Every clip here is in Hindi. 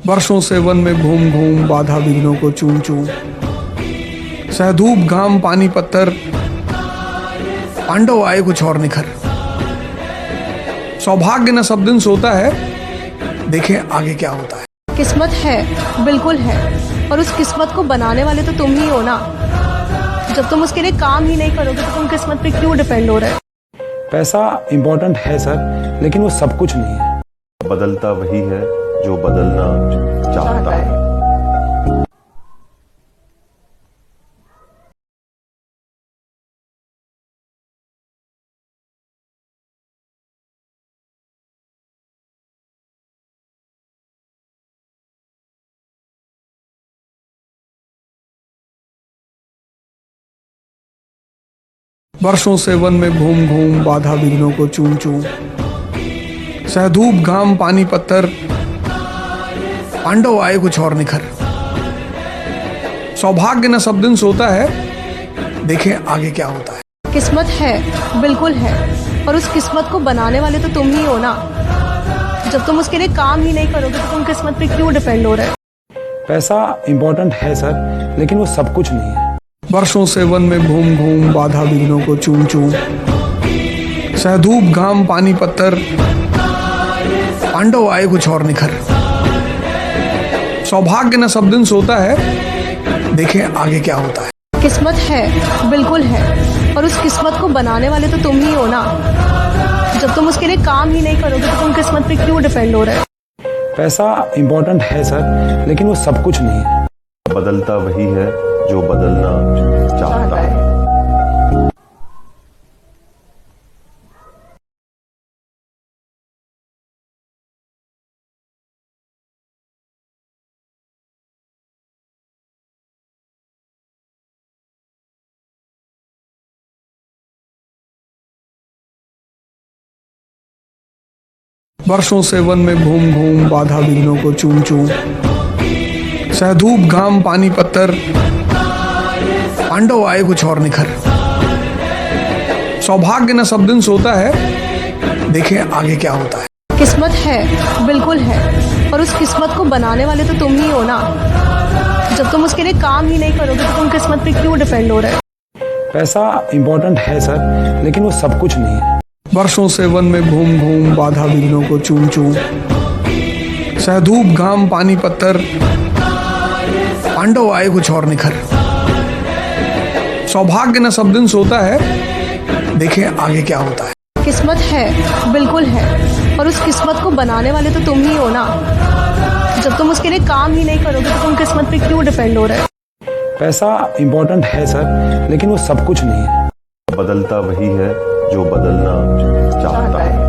वर्षों से वन में घूम घूम बाधा विघ्नों को चूम चूम, सहधूप घाम पानी पत्थर, पांडव आए कुछ और निखर। सौभाग्य न सब दिन सोता है, देखें आगे क्या होता है। किस्मत है, बिल्कुल है, और उस किस्मत को बनाने वाले तो तुम ही हो ना। जब तुम उसके लिए काम ही नहीं करोगे तो तुम किस्मत पे क्यों डिपेंड हो रहे हो? पैसा इम्पोर्टेंट है सर, लेकिन वो सब कुछ नहीं है। बदलता वही है जो बदलना चाहता है। वर्षों से वन में घूम घूम बाधा विघ्नों को चूम चूम, सहधूप घाम पानी पत्थर, पांडव आए कुछ और निखर। सौभाग्य न सब दिन सोता है, देखें आगे क्या होता है। किस्मत है, बिल्कुल है, और उस किस्मत को बनाने वाले तो तुम ही हो ना। जब तुम उसके लिए काम ही नहीं करोगे तो तुम किस्मत पे क्यों डिपेंड हो रहे हो? पैसा इम्पोर्टेंट है सर, लेकिन वो सब कुछ नहीं है। वर्षों से वन में घूम घूम बाधा विघ्नों को चूम चूम, सहधूप घाम पानी पत्थर, पांडव आए कुछ और निखर। सौभाग्य न सब दिन सोता है, देखें आगे क्या होता है। किस्मत है, बिल्कुल है, और उस किस्मत को बनाने वाले तो तुम ही हो ना। जब तुम उसके लिए काम ही नहीं करोगे तो तुम किस्मत पे क्यों डिपेंड हो रहे हो? पैसा इम्पोर्टेंट है सर, लेकिन वो सब कुछ नहीं है। बदलता वही है जो बदलना चाहता है। वर्षों से वन में घूम घूम बाधा विघ्नों को चूम चूम, सहधूप घाम पानी पत्थर, पांडव आए कुछ और निखर। सौभाग्य न सब दिन सोता है, देखें आगे क्या होता है। किस्मत है, बिल्कुल है, और उस किस्मत को बनाने वाले तो तुम ही हो ना। जब तुम उसके लिए काम ही नहीं करोगे तो तुम किस्मत पे क्यों डिपेंड हो रहे हो? पैसा इम्पोर्टेंट है सर, लेकिन वो सब कुछ नहीं है। वर्षों से वन में घूम घूम बाधा विघ्नों को चूम चूम, सहधूप घाम पानी पत्थर, पांडव आए कुछ और निखर। सौभाग्य न सब दिन सोता है, देखें आगे क्या होता है। किस्मत है, बिल्कुल है, और उस किस्मत को बनाने वाले तो तुम ही हो ना। जब तुम उसके लिए काम ही नहीं करोगे तो तुम किस्मत पे क्यों डिपेंड हो रहे हो? पैसा इम्पोर्टेंट है सर, लेकिन वो सब कुछ नहीं है। बदलता वही है जो बदलना चाहता है।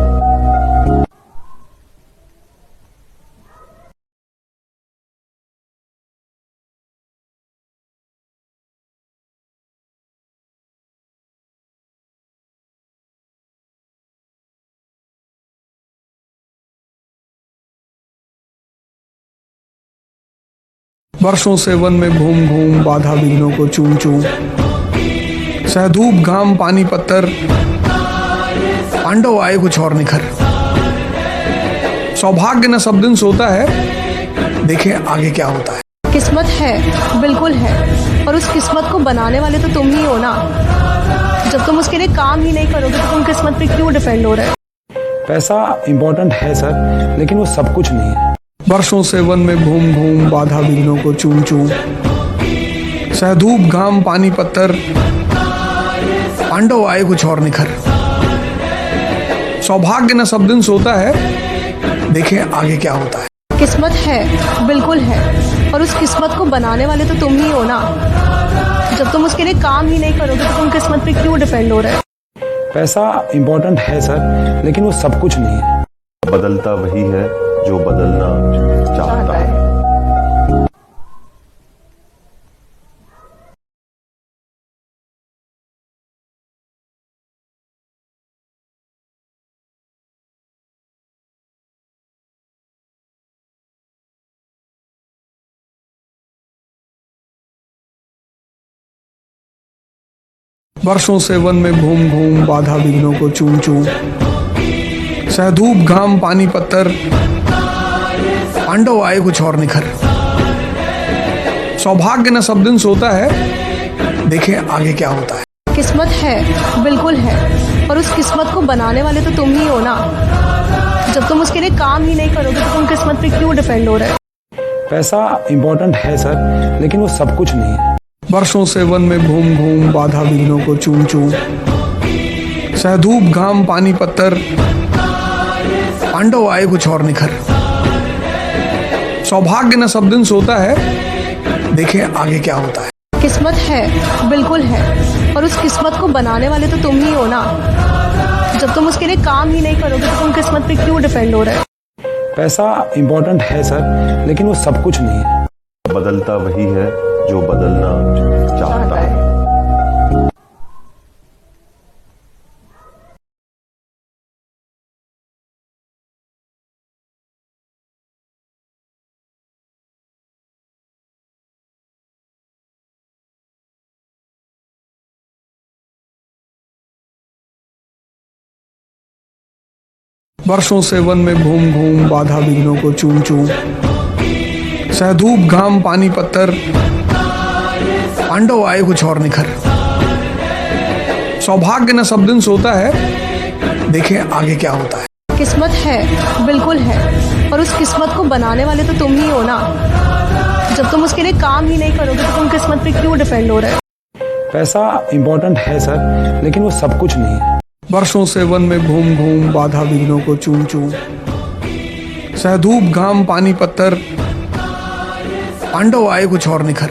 वर्षों से वन में घूम घूम बाधा विघ्नों को चूम चूम, सहधूप घाम पानी पत्थर, पांडव आए कुछ और निखर। सौभाग्य न सब दिन सोता है, देखें आगे क्या होता है। किस्मत है, बिल्कुल है, और उस किस्मत को बनाने वाले तो तुम ही हो ना। जब तुम उसके लिए काम ही नहीं करोगे तो तुम किस्मत पे क्यों डिपेंड हो रहे हो? पैसा इम्पोर्टेंट है सर, लेकिन वो सब कुछ नहीं है। वर्षों से वन में घूम घूम बाधा विघ्नों को चूम चूम, सहधूप घाम पानी पत्थर, पांडव आए कुछ और निखर। सौभाग्य न सब दिन सोता है, देखें आगे क्या होता है। किस्मत है, बिल्कुल है, और उस किस्मत को बनाने वाले तो तुम ही हो ना। जब तुम उसके लिए काम ही नहीं करोगे तो तुम किस्मत पे क्यों डिपेंड हो रहे हो? पैसा इम्पोर्टेंट है सर, लेकिन वो सब कुछ नहीं है। बदलता वही है जो बदलना चाहता है। वर्षों से वन में घूम घूम बाधा विघ्नों को चूम चूम, सहधूप घाम पानी पत्थर, पांडव आए कुछ और निखर। सौभाग्य न सब दिन सोता है, देखें आगे क्या होता है। किस्मत है, बिल्कुल है, और उस किस्मत को बनाने वाले तो तुम ही हो ना। जब तुम उसके लिए काम ही नहीं करोगे तो तुम किस्मत पे क्यों डिपेंड हो रहे हो? पैसा इम्पोर्टेंट है सर, लेकिन वो सब कुछ नहीं है। वर्षों से वन में घूम घूम बाधा विघ्नों को चूम चूम, सहधूप घाम पानी पत्थर, पांडव आए कुछ और निखर। सौभाग्य न सब दिन सोता है, देखें आगे क्या होता है। किस्मत है, बिल्कुल है, और उस किस्मत को बनाने वाले तो तुम ही हो ना। जब तुम उसके लिए काम ही नहीं करोगे तो तुम किस्मत पे क्यों डिपेंड हो रहे हो? पैसा इम्पोर्टेंट है सर, लेकिन वो सब कुछ नहीं है। बदलता वही है जो बदलना चाहता है। वर्षों से वन में घूम घूम बाधा विघ्नों को चूम चूम, सहधूप घाम पानी पत्थर, पांडव आए कुछ और निखर। सौभाग्य न सब दिन सोता है, देखें आगे क्या होता है। किस्मत है, बिल्कुल है, और उस किस्मत को बनाने वाले तो तुम ही हो ना। जब तुम उसके लिए काम ही नहीं करोगे तो तुम किस्मत पे क्यों डिपेंड हो रहे हो? पैसा इम्पोर्टेंट है सर, लेकिन वो सब कुछ नहीं है। वर्षों से वन में घूम घूम बाधा विघ्नों को चूम चूम, सहधूप घाम पानी पत्थर, पांडव आए कुछ और निखर।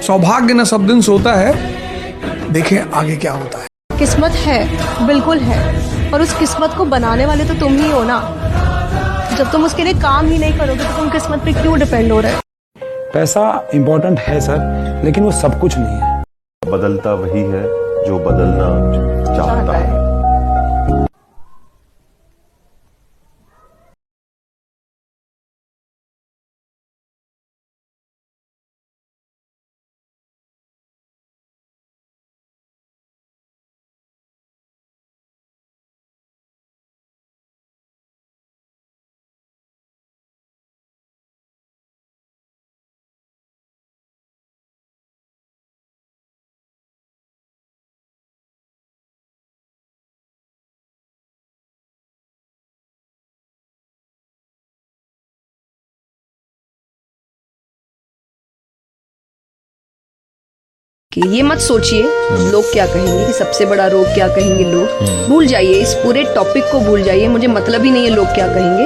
सौभाग्य न सब दिन सोता है, देखें आगे क्या होता है। किस्मत है, बिल्कुल है, और उस किस्मत को बनाने वाले तो तुम ही हो ना। जब तुम उसके लिए काम ही नहीं करोगे तो तुम किस्मत पे क्यों डिपेंड हो रहे हो? पैसा इम्पोर्टेंट है सर, लेकिन वो सब कुछ नहीं है। बदलता वही है जो बदलना चाहता है। कि ये मत सोचिए लोग क्या कहेंगे, कि सबसे बड़ा रोग क्या कहेंगे लोग। भूल जाइए, इस पूरे टॉपिक को भूल जाइए, मुझे मतलब ही नहीं है लोग क्या कहेंगे।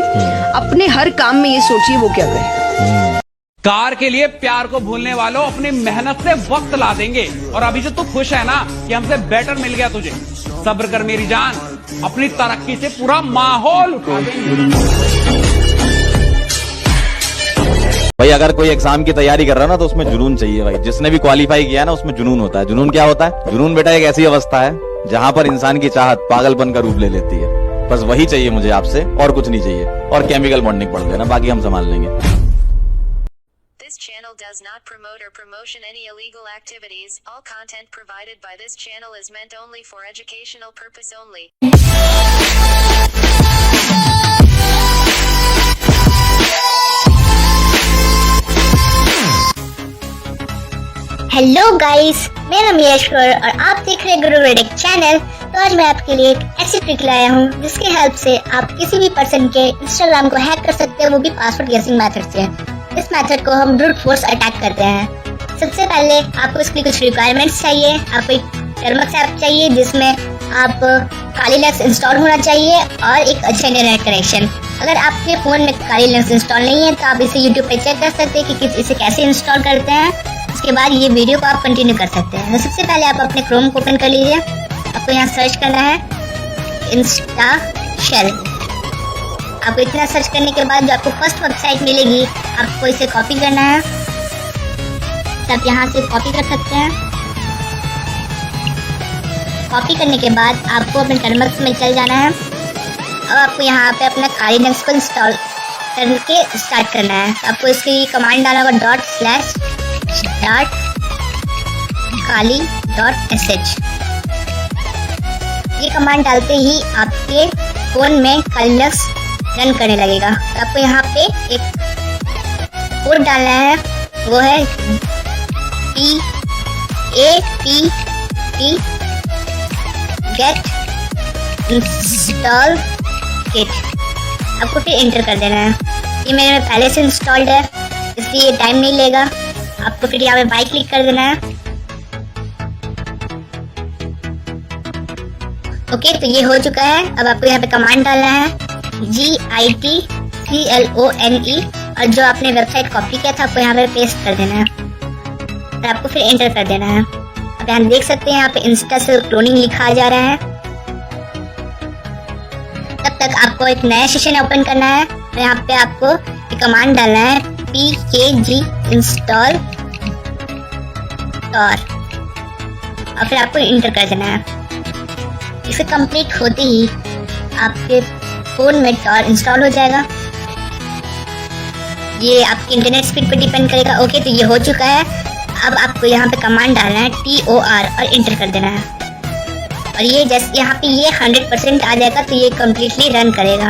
अपने हर काम में ये सोचिए वो क्या कहेंगे। कार के लिए प्यार को भूलने वालों अपनी मेहनत से वक्त ला देंगे। और अभी जो तू खुश है ना कि हमसे बेटर मिल गया तुझे, सब्र कर मेरी जान, अपनी तरक्की से पूरा माहौल उठा देंगे। भाई अगर कोई एग्जाम की तैयारी कर रहा है ना तो उसमें जुनून चाहिए भाई। जिसने भी क्वालिफाई किया है ना उसमें जुनून होता है। जुनून क्या होता है? जुनून बेटा एक ऐसी अवस्था है जहां पर इंसान की चाहत पागलपन का रूप ले लेती है। बस वही चाहिए मुझे आपसे, और कुछ नहीं चाहिए। और केमिकल बॉन्डिंग पढ़ लेना, बाकी हम संभाल लेंगे। This channel does not promote or promotion any illegal activities. All content provided by this channel is meant only for educational purpose only. Hello guys, मेरा नाम यशवर और आप देख रहे हैं गुरु रेडिक चैनल। तो आज मैं आपके लिए एक ऐसी ट्रिक लाया हूँ जिसके हेल्प से आप किसी भी पर्सन के इंस्टाग्राम को हैक कर सकते हैं, वो भी पासवर्ड गेसिंग मेथड से। इस मेथड को हम ब्रूट फोर्स अटैक करते हैं। सबसे पहले आपको इसके लिए कुछ रिक्वायरमेंट्स चाहिए। आपको एक टर्मक्स ऐप चाहिए जिसमें आप काली लिनक्स इंस्टॉल होना चाहिए और एक अच्छा इंटरनेट कनेक्शन। अगर आपके फोन में काली लिनक्स इंस्टॉल नहीं है तो आप इसे यूट्यूब पे चेक कर सकते हैं कि इसे कैसे इंस्टॉल करते हैं। उसके बाद ये वीडियो को आप कंटिन्यू कर सकते हैं। तो सबसे पहले आप अपने क्रोम को ओपन कर लीजिए। आपको यहाँ सर्च करना है इंस्टा शेल। आपको इतना सर्च करने के बाद जो आपको फर्स्ट वेबसाइट मिलेगी आपको इसे कॉपी करना है। तो आप यहाँ से कॉपी कर सकते हैं। कॉपी करने के बाद आपको अपने टर्मिनल में चल जाना है और आपको यहाँ पे अपना काली लिनक्स को इंस्टॉल करके स्टार्ट करना है। तो आपको इसके कमांड डालना होगा ./kali.sh। ये कमांड डालते ही आपके फ़ोन में काली लिनक्स रन करने लगेगा। तो आपको यहाँ पे एक कोड डालना है, वो है PATT गेट इंस्टॉल किट। आपको फिर एंटर कर देना है। ये मेरे में पहले से इंस्टॉल्ड है इसलिए ये टाइम नहीं लेगा। आपको फिर यहाँ पे बाई क्लिक कर देना है। ओके, तो ये हो चुका है। अब आपको यहाँ पे कमांड डालना है GITCLONE और जो आपने वेबसाइट कॉपी किया था आपको यहाँ पे पेस्ट कर देना है और आपको फिर एंटर कर देना है। अब यहाँ देख सकते हैं यहाँ पे इंस्टा से क्लोनिंग लिखा जा रहा है। तब तक आपको एक नया सेशन ओपन करना है और यहाँ पे आपको एक कमांड डालना है pkg install tor और फिर आपको एंटर कर देना है। इसे कंप्लीट होते ही आपके फोन में tor इंस्टॉल हो जाएगा। ये आपकी इंटरनेट स्पीड पे डिपेंड करेगा। ओके, तो ये हो चुका है। अब आपको यहाँ पे कमांड डालना है TOR और एंटर कर देना है और ये जैसे यहाँ पे ये 100% आ जाएगा तो ये कम्प्लीटली रन करेगा।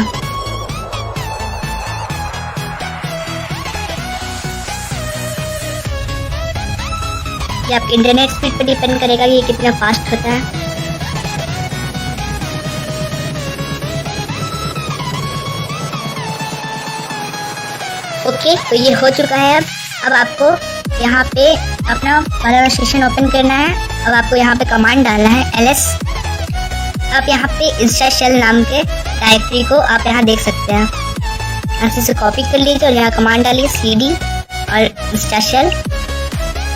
ये आपके इंटरनेट स्पीड पे डिपेंड करेगा ये कितना फास्ट होता है। ओके, तो ये हो चुका है। अब आपको यहाँ पे अपना वाला सेशन ओपन करना है। अब आपको यहाँ पे कमांड डालना है ls। आप यहाँ पे इंस्टा शेल नाम के डायरेक्टरी को आप यहाँ देख सकते हैं। यहाँ से इसे कॉपी कर लीजिए और यहाँ कमांड डालिए cd और इंस्टा शेल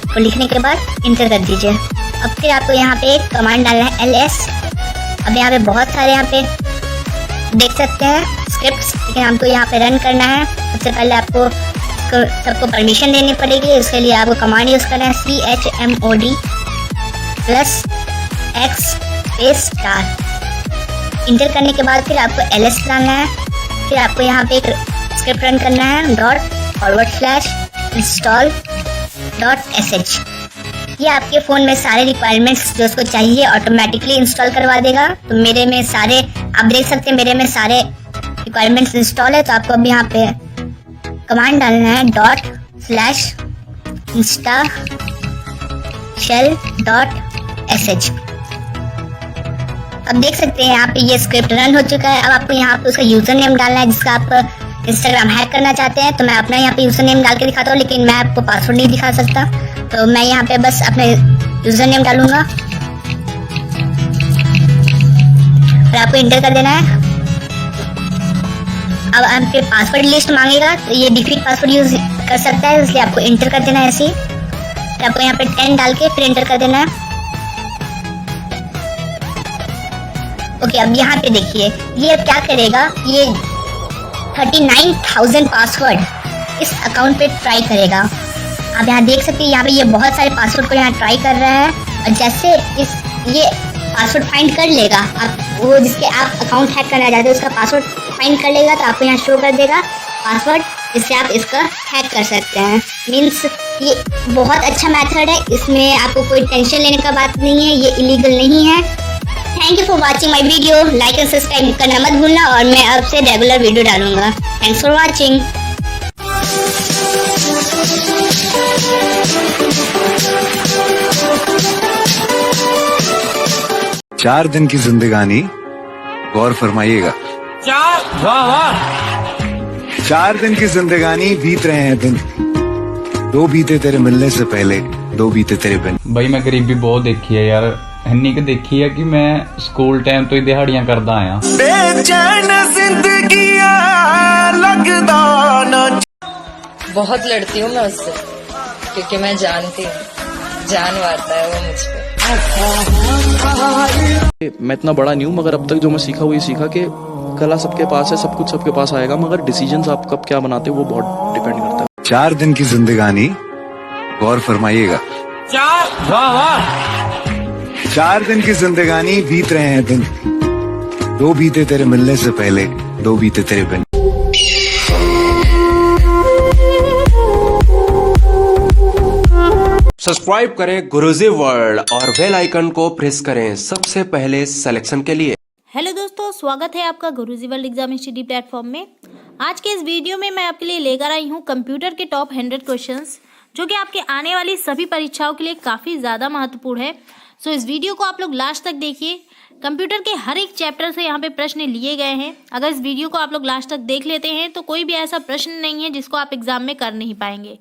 को लिखने के बाद इंटर कर दीजिए। अब फिर आपको यहाँ पे एक कमांड डालना है ls। अब यहाँ पे बहुत सारे यहाँ पे देख सकते हैं स्क्रिप्ट्स, लेकिन हमको यहाँ पे रन करना है। सबसे पहले आपको सबको परमिशन देनी पड़ेगी। इसके लिए आपको कमांड यूज़ करना है chmod +x *। इंटर करने के बाद फिर आपको ls डालना है। फिर आपको यहाँ पे एक स्क्रिप्ट रन करना है ./install.sh। ये आपके फ़ोन में सारे रिक्वायरमेंट्स जो उसको चाहिए ऑटोमेटिकली इंस्टॉल करवा देगा। तो मेरे में सारे आप देख सकते हैं मेरे में सारे रिक्वायरमेंट्स इंस्टॉल है। तो आपको अब यहाँ पे कमांड डालना है ./install.shell.sh। अब देख सकते हैं यहाँ पे ये स्क्रिप्ट रन हो चुका है। अब आपको यहाँ पे उसका यूज़र नेम डालना है जिसका आप इंस्टाग्राम हैक करना चाहते हैं। तो मैं अपना यहाँ पे यूज़र नेम डाल के दिखाता हूँ, लेकिन मैं आपको पासवर्ड नहीं दिखा सकता। तो मैं यहाँ पे बस अपने यूज़र नेम डालूंगा और आपको इंटर कर देना है। अब आपके पासवर्ड लिस्ट मांगेगा तो ये डिफीट पासवर्ड यूज कर सकता है, इसलिए आपको इंटर कर देना है ऐसे ही। तो आपको यहाँ पे 10 डाल के फिर इंटर कर देना है। ओके, अब यहाँ पे देखिए ये अब क्या करेगा, ये 39,000 पासवर्ड इस अकाउंट पे ट्राई करेगा। आप यहाँ देख सकते हैं यहाँ पे ये बहुत सारे पासवर्ड को यहाँ ट्राई कर रहा है और जैसे ये पासवर्ड फाइंड कर लेगा, आप वो जिसके आप अकाउंट हैक करना चाहते हैं उसका पासवर्ड फाइंड कर लेगा तो आपको यहाँ शो कर देगा पासवर्ड, जिससे आप इसका हैक कर सकते हैं। मीन्स ये बहुत अच्छा मेथड है, इसमें आपको कोई टेंशन लेने का बात नहीं है, ये इलीगल नहीं है। Thank you for watching my video. Like and subscribe करना मत भूलना और मैं अब से रेगुलर वीडियो डालूंगा। Thanks for watching. 4 दिन की जिंदगानी गौर फरमाइएगा। 4 दिन की जिंदगानी बीत रहे हैं दिन, 2 बीते तेरे मिलने से पहले, 2 बीते तेरे बिन। ਬਈ ਮੈਂ ਗਰੀਬੀ ਬਹੁਤ ਦੇਖੀ ਹੈ ਯਾਰ, ਇੰਨੀ ਕਿ ਦੇਖੀ ਹੈ ਕਿ ਮੈਂ ਸਕੂਲ ਟਾਈਮ ਤੋਂ ਹੀ ਦਿਹਾੜੀਆਂ ਕਰਦਾ ਆਇਆ। ਬੇਚੈਨ ਜ਼ਿੰਦਗੀਆਂ ਲੱਗਦਾ ਨਾ। बहुत लड़ती हूँ मैं उससे क्योंकि मैं जानती हूँ जान मारता है वो मुझ पे। मैं इतना बड़ा नहीं हूँ, मगर अब तक जो मैं सीखा वो ये सीखा कि कला सबके पास है, सब कुछ सबके पास आएगा, मगर डिसीजंस आप कब क्या बनाते हो वो बहुत डिपेंड करता है। 4 दिन की जिंदगानी गौर फरमाइएगा। 4 दिन की जिंदगानी बीत रहे हैं दिन, 2 बीते तेरे मिलने से पहले, 2 बीते तेरे बिन। सब्सक्राइब करें गुरुजी वर्ल्ड और बेल आइकन को प्रेस करें सबसे पहले सिलेक्शन के लिए। हेलो दोस्तों, स्वागत है आपका गुरुजी वर्ल्ड एग्जाम स्टडी प्लेटफॉर्म में। आज के इस वीडियो में मैं आपके लिए लेकर आई हूँ कंप्यूटर के टॉप 100 क्वेश्चंस, जो कि आपके आने वाली सभी परीक्षाओं के लिए काफ़ी ज़्यादा महत्वपूर्ण है। सो इस वीडियो को आप लोग लास्ट तक देखिए। कंप्यूटर के हर एक चैप्टर से यहाँ पे प्रश्न लिए गए हैं। अगर इस वीडियो को आप लोग लास्ट तक देख लेते हैं तो कोई भी ऐसा प्रश्न नहीं है जिसको आप एग्जाम में कर नहीं पाएंगे।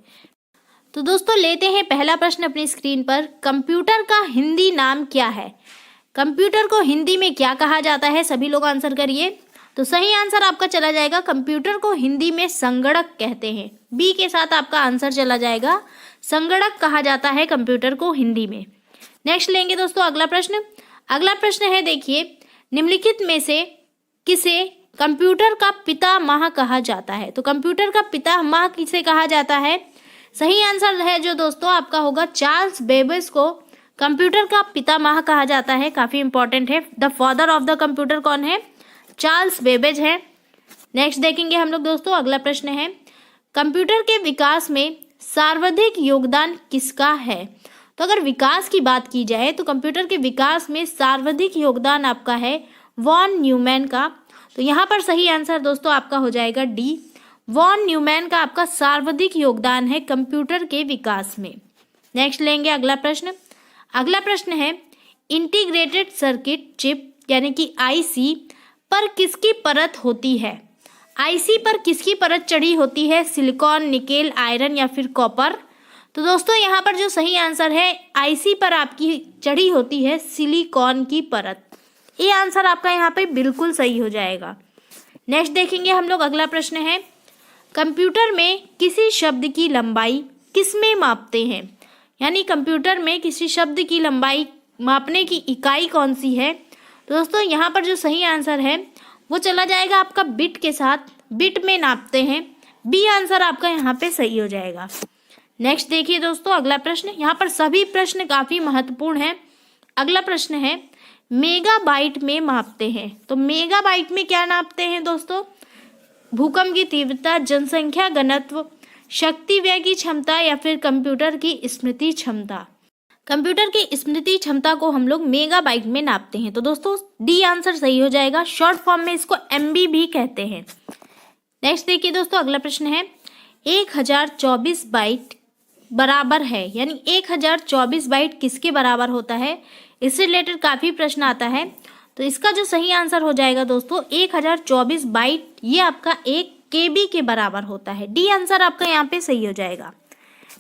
तो दोस्तों लेते हैं पहला प्रश्न अपनी स्क्रीन पर। कंप्यूटर का हिंदी नाम क्या है? कंप्यूटर को हिंदी में क्या कहा जाता है? सभी लोग आंसर करिए। तो सही आंसर आपका चला जाएगा, कंप्यूटर को हिंदी में संगणक कहते हैं। बी के साथ आपका आंसर चला जाएगा, संगणक कहा जाता है कंप्यूटर को हिंदी में। नेक्स्ट लेंगे दोस्तों अगला प्रश्न। अगला प्रश्न है, देखिए, निम्नलिखित में से किसे कंप्यूटर का पितामह कहा जाता है? तो कंप्यूटर का पितामह किसे कहा जाता है? सही आंसर है जो दोस्तों आपका होगा, चार्ल्स बेबेज को कंप्यूटर का पितामह कहा जाता है। काफी इंपॉर्टेंट है। The father of the computer कौन है? चार्ल्स बेबेज है। नेक्स्ट देखेंगे हम लोग दोस्तों अगला प्रश्न है, कंप्यूटर के विकास में सर्वाधिक योगदान किसका है? तो अगर विकास की बात की जाए तो कंप्यूटर के विकास में सर्वाधिक योगदान आपका है वॉन न्यूमैन का। तो यहाँ पर सही आंसर दोस्तों आपका हो जाएगा डी, वॉन न्यूमैन का आपका सर्वाधिक योगदान है कंप्यूटर के विकास में। नेक्स्ट लेंगे अगला प्रश्न। अगला प्रश्न है, इंटीग्रेटेड सर्किट चिप यानी कि आईसी पर किसकी परत होती है? आईसी पर किसकी परत चढ़ी होती है? सिलिकॉन, निकेल, आयरन या फिर कॉपर? तो दोस्तों यहाँ पर जो सही आंसर है, आईसी पर आपकी चढ़ी होती है सिलिकॉन की परत। ये आंसर आपका यहाँ पे बिल्कुल सही हो जाएगा। नेक्स्ट देखेंगे हम लोग अगला प्रश्न है, कंप्यूटर में किसी शब्द की लंबाई किसमें मापते हैं? यानी कंप्यूटर में किसी शब्द की लंबाई मापने की इकाई कौन सी है? तो दोस्तों यहाँ पर जो सही आंसर है वो चला जाएगा आपका बिट के साथ, बिट में नापते हैं। बी आंसर आपका यहाँ पे सही हो जाएगा। नेक्स्ट देखिए दोस्तों अगला प्रश्न। यहाँ पर सभी प्रश्न काफी महत्वपूर्ण हैं। अगला प्रश्न है, मेगाबाइट में मापते हैं। तो मेगाबाइट में क्या नापते हैं दोस्तों? भूकंप की तीव्रता, जनसंख्या घनत्व, शक्ति व्यय की क्षमता या फिर कंप्यूटर की स्मृति क्षमता। कंप्यूटर की स्मृति क्षमता को हम लोग मेगाबाइट में नापते हैं। तो दोस्तों डी आंसर सही हो जाएगा। शॉर्ट फॉर्म में इसको एमबी भी कहते हैं। नेक्स्ट देखिए दोस्तों अगला प्रश्न है, 1024 बाइट बराबर है, यानी 1024 बाइट किसके बराबर होता है? इससे रिलेटेड काफी प्रश्न आता है। तो इसका जो सही आंसर हो जाएगा दोस्तों, 1024 बाइट ये आपका 1 KB के बराबर होता है। डी आंसर आपका यहाँ पे सही हो जाएगा।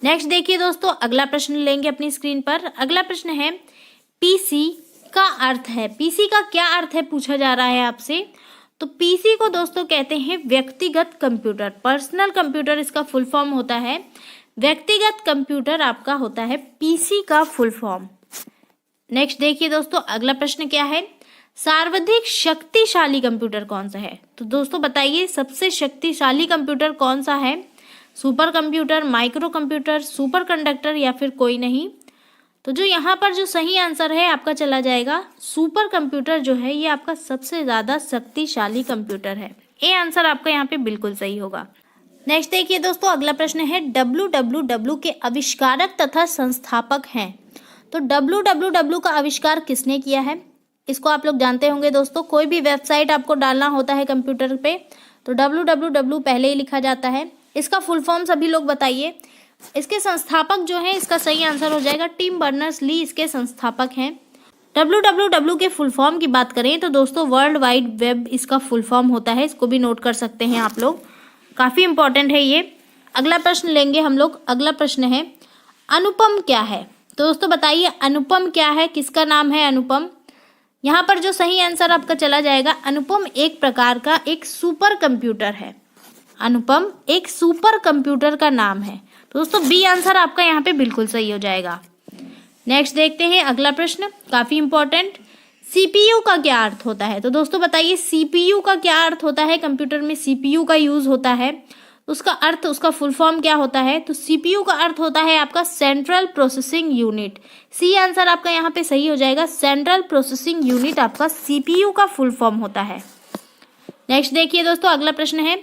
नेक्स्ट देखिए दोस्तों अगला प्रश्न लेंगे अपनी स्क्रीन पर। अगला प्रश्न है, पीसी का अर्थ है। पीसी का क्या अर्थ है पूछा जा रहा है आपसे। तो पीसी को दोस्तों कहते हैं व्यक्तिगत कंप्यूटर, पर्सनल कंप्यूटर इसका फुल फॉर्म होता है। व्यक्तिगत कंप्यूटर आपका होता है पीसी का फुल फॉर्म। नेक्स्ट देखिए दोस्तों अगला प्रश्न क्या है, सर्वाधिक शक्तिशाली कंप्यूटर कौन सा है? तो दोस्तों बताइए सबसे शक्तिशाली कंप्यूटर कौन सा है? Super computer, micro computer, super conductor या फिर कोई नहीं? तो जो यहाँ पर जो सही आंसर है आपका चला जाएगा, सुपर कंप्यूटर जो है ये आपका सबसे ज्यादा शक्तिशाली कंप्यूटर है। ये आंसर आपका यहाँ पे बिल्कुल सही होगा। नेक्स्ट देखिए दोस्तों अगला प्रश्न है, WWW के आविष्कारक तथा संस्थापक हैं। तो WWW का आविष्कार किसने किया है? इसको आप लोग जानते होंगे दोस्तों। कोई भी वेबसाइट आपको डालना होता है कंप्यूटर पे तो WWW पहले ही लिखा जाता है। इसका फुल फॉर्म सभी लोग बताइए। इसके संस्थापक जो है, इसका सही आंसर हो जाएगा टिम बर्नर्स-ली इसके संस्थापक हैं। WWW के फुल फॉर्म की बात करें तो दोस्तों वर्ल्ड वाइड वेब इसका फुल फॉर्म होता है। इसको भी नोट कर सकते हैं आप लोग, काफी इंपॉर्टेंट है ये। अगला प्रश्न लेंगे हम लोग। अगला प्रश्न है, अनुपम क्या है? तो दोस्तों बताइए अनुपम क्या है, किसका नाम है अनुपम? यहाँ पर जो सही आंसर आपका चला जाएगा, अनुपम एक प्रकार का एक सुपर कंप्यूटर है। अनुपम एक सुपर कंप्यूटर का नाम है। तो दोस्तों बी आंसर आपका यहाँ पे बिल्कुल सही हो जाएगा। नेक्स्ट देखते हैं अगला प्रश्न, काफी इंपॉर्टेंट, सीपीयू का क्या अर्थ होता है? तो दोस्तों बताइए सीपीयू का क्या अर्थ होता है? कंप्यूटर में सीपीयू का यूज होता है, उसका अर्थ, उसका फुल फॉर्म क्या होता है? तो सीपीयू का अर्थ होता है आपका central processing unit. C answer आपका यहाँ पे सही हो जाएगा, सेंट्रल प्रोसेसिंग यूनिट आपका सीपीयू का फुल फॉर्म होता है। नेक्स्ट देखिए दोस्तों अगला प्रश्न है,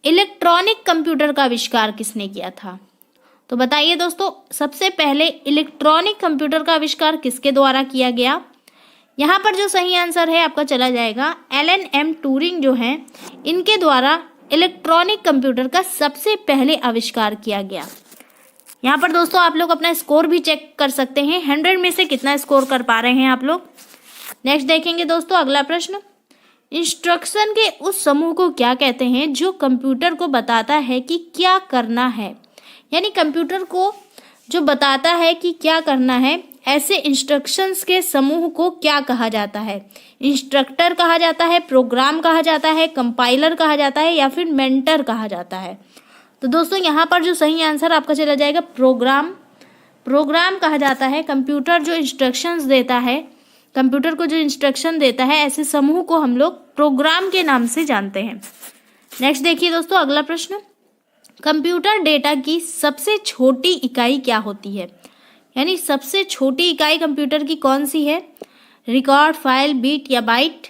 इलेक्ट्रॉनिक कंप्यूटर का आविष्कार किसने किया था? तो बताइए दोस्तों सबसे पहले इलेक्ट्रॉनिक कंप्यूटर का आविष्कार किसके द्वारा किया गया? यहाँ पर जो सही आंसर है आपका चला जाएगा एलन एम ट्यूरिंग जो हैं इनके द्वारा इलेक्ट्रॉनिक कंप्यूटर का सबसे पहले आविष्कार किया गया? यहाँ पर दोस्तों आप लोग अपना स्कोर भी चेक कर सकते हैं, 100 में से कितना स्कोर कर पा रहे हैं आप लोग। नेक्स्ट देखेंगे दोस्तों अगला प्रश्न, इंस्ट्रक्शन के उस समूह को क्या कहते हैं जो कंप्यूटर को बताता है कि क्या करना है? यानी कंप्यूटर को जो बताता है कि क्या करना है, ऐसे इंस्ट्रक्शंस के समूह को क्या कहा जाता है? इंस्ट्रक्टर कहा जाता है, प्रोग्राम कहा जाता है, कंपाइलर कहा जाता है या फिर मेंटर कहा जाता है? तो दोस्तों यहाँ पर जो सही आंसर आपका चला जाएगा प्रोग्राम। प्रोग्राम कहा जाता है कंप्यूटर जो इंस्ट्रक्शंस देता है, कंप्यूटर को जो इंस्ट्रक्शन देता है, ऐसे समूह को हम लोग प्रोग्राम के नाम से जानते हैं। नेक्स्ट देखिए दोस्तों अगला प्रश्न, कंप्यूटर डेटा की सबसे छोटी इकाई क्या होती है? यानी सबसे छोटी इकाई कंप्यूटर की कौन सी है? रिकॉर्ड, फाइल, बिट या बाइट?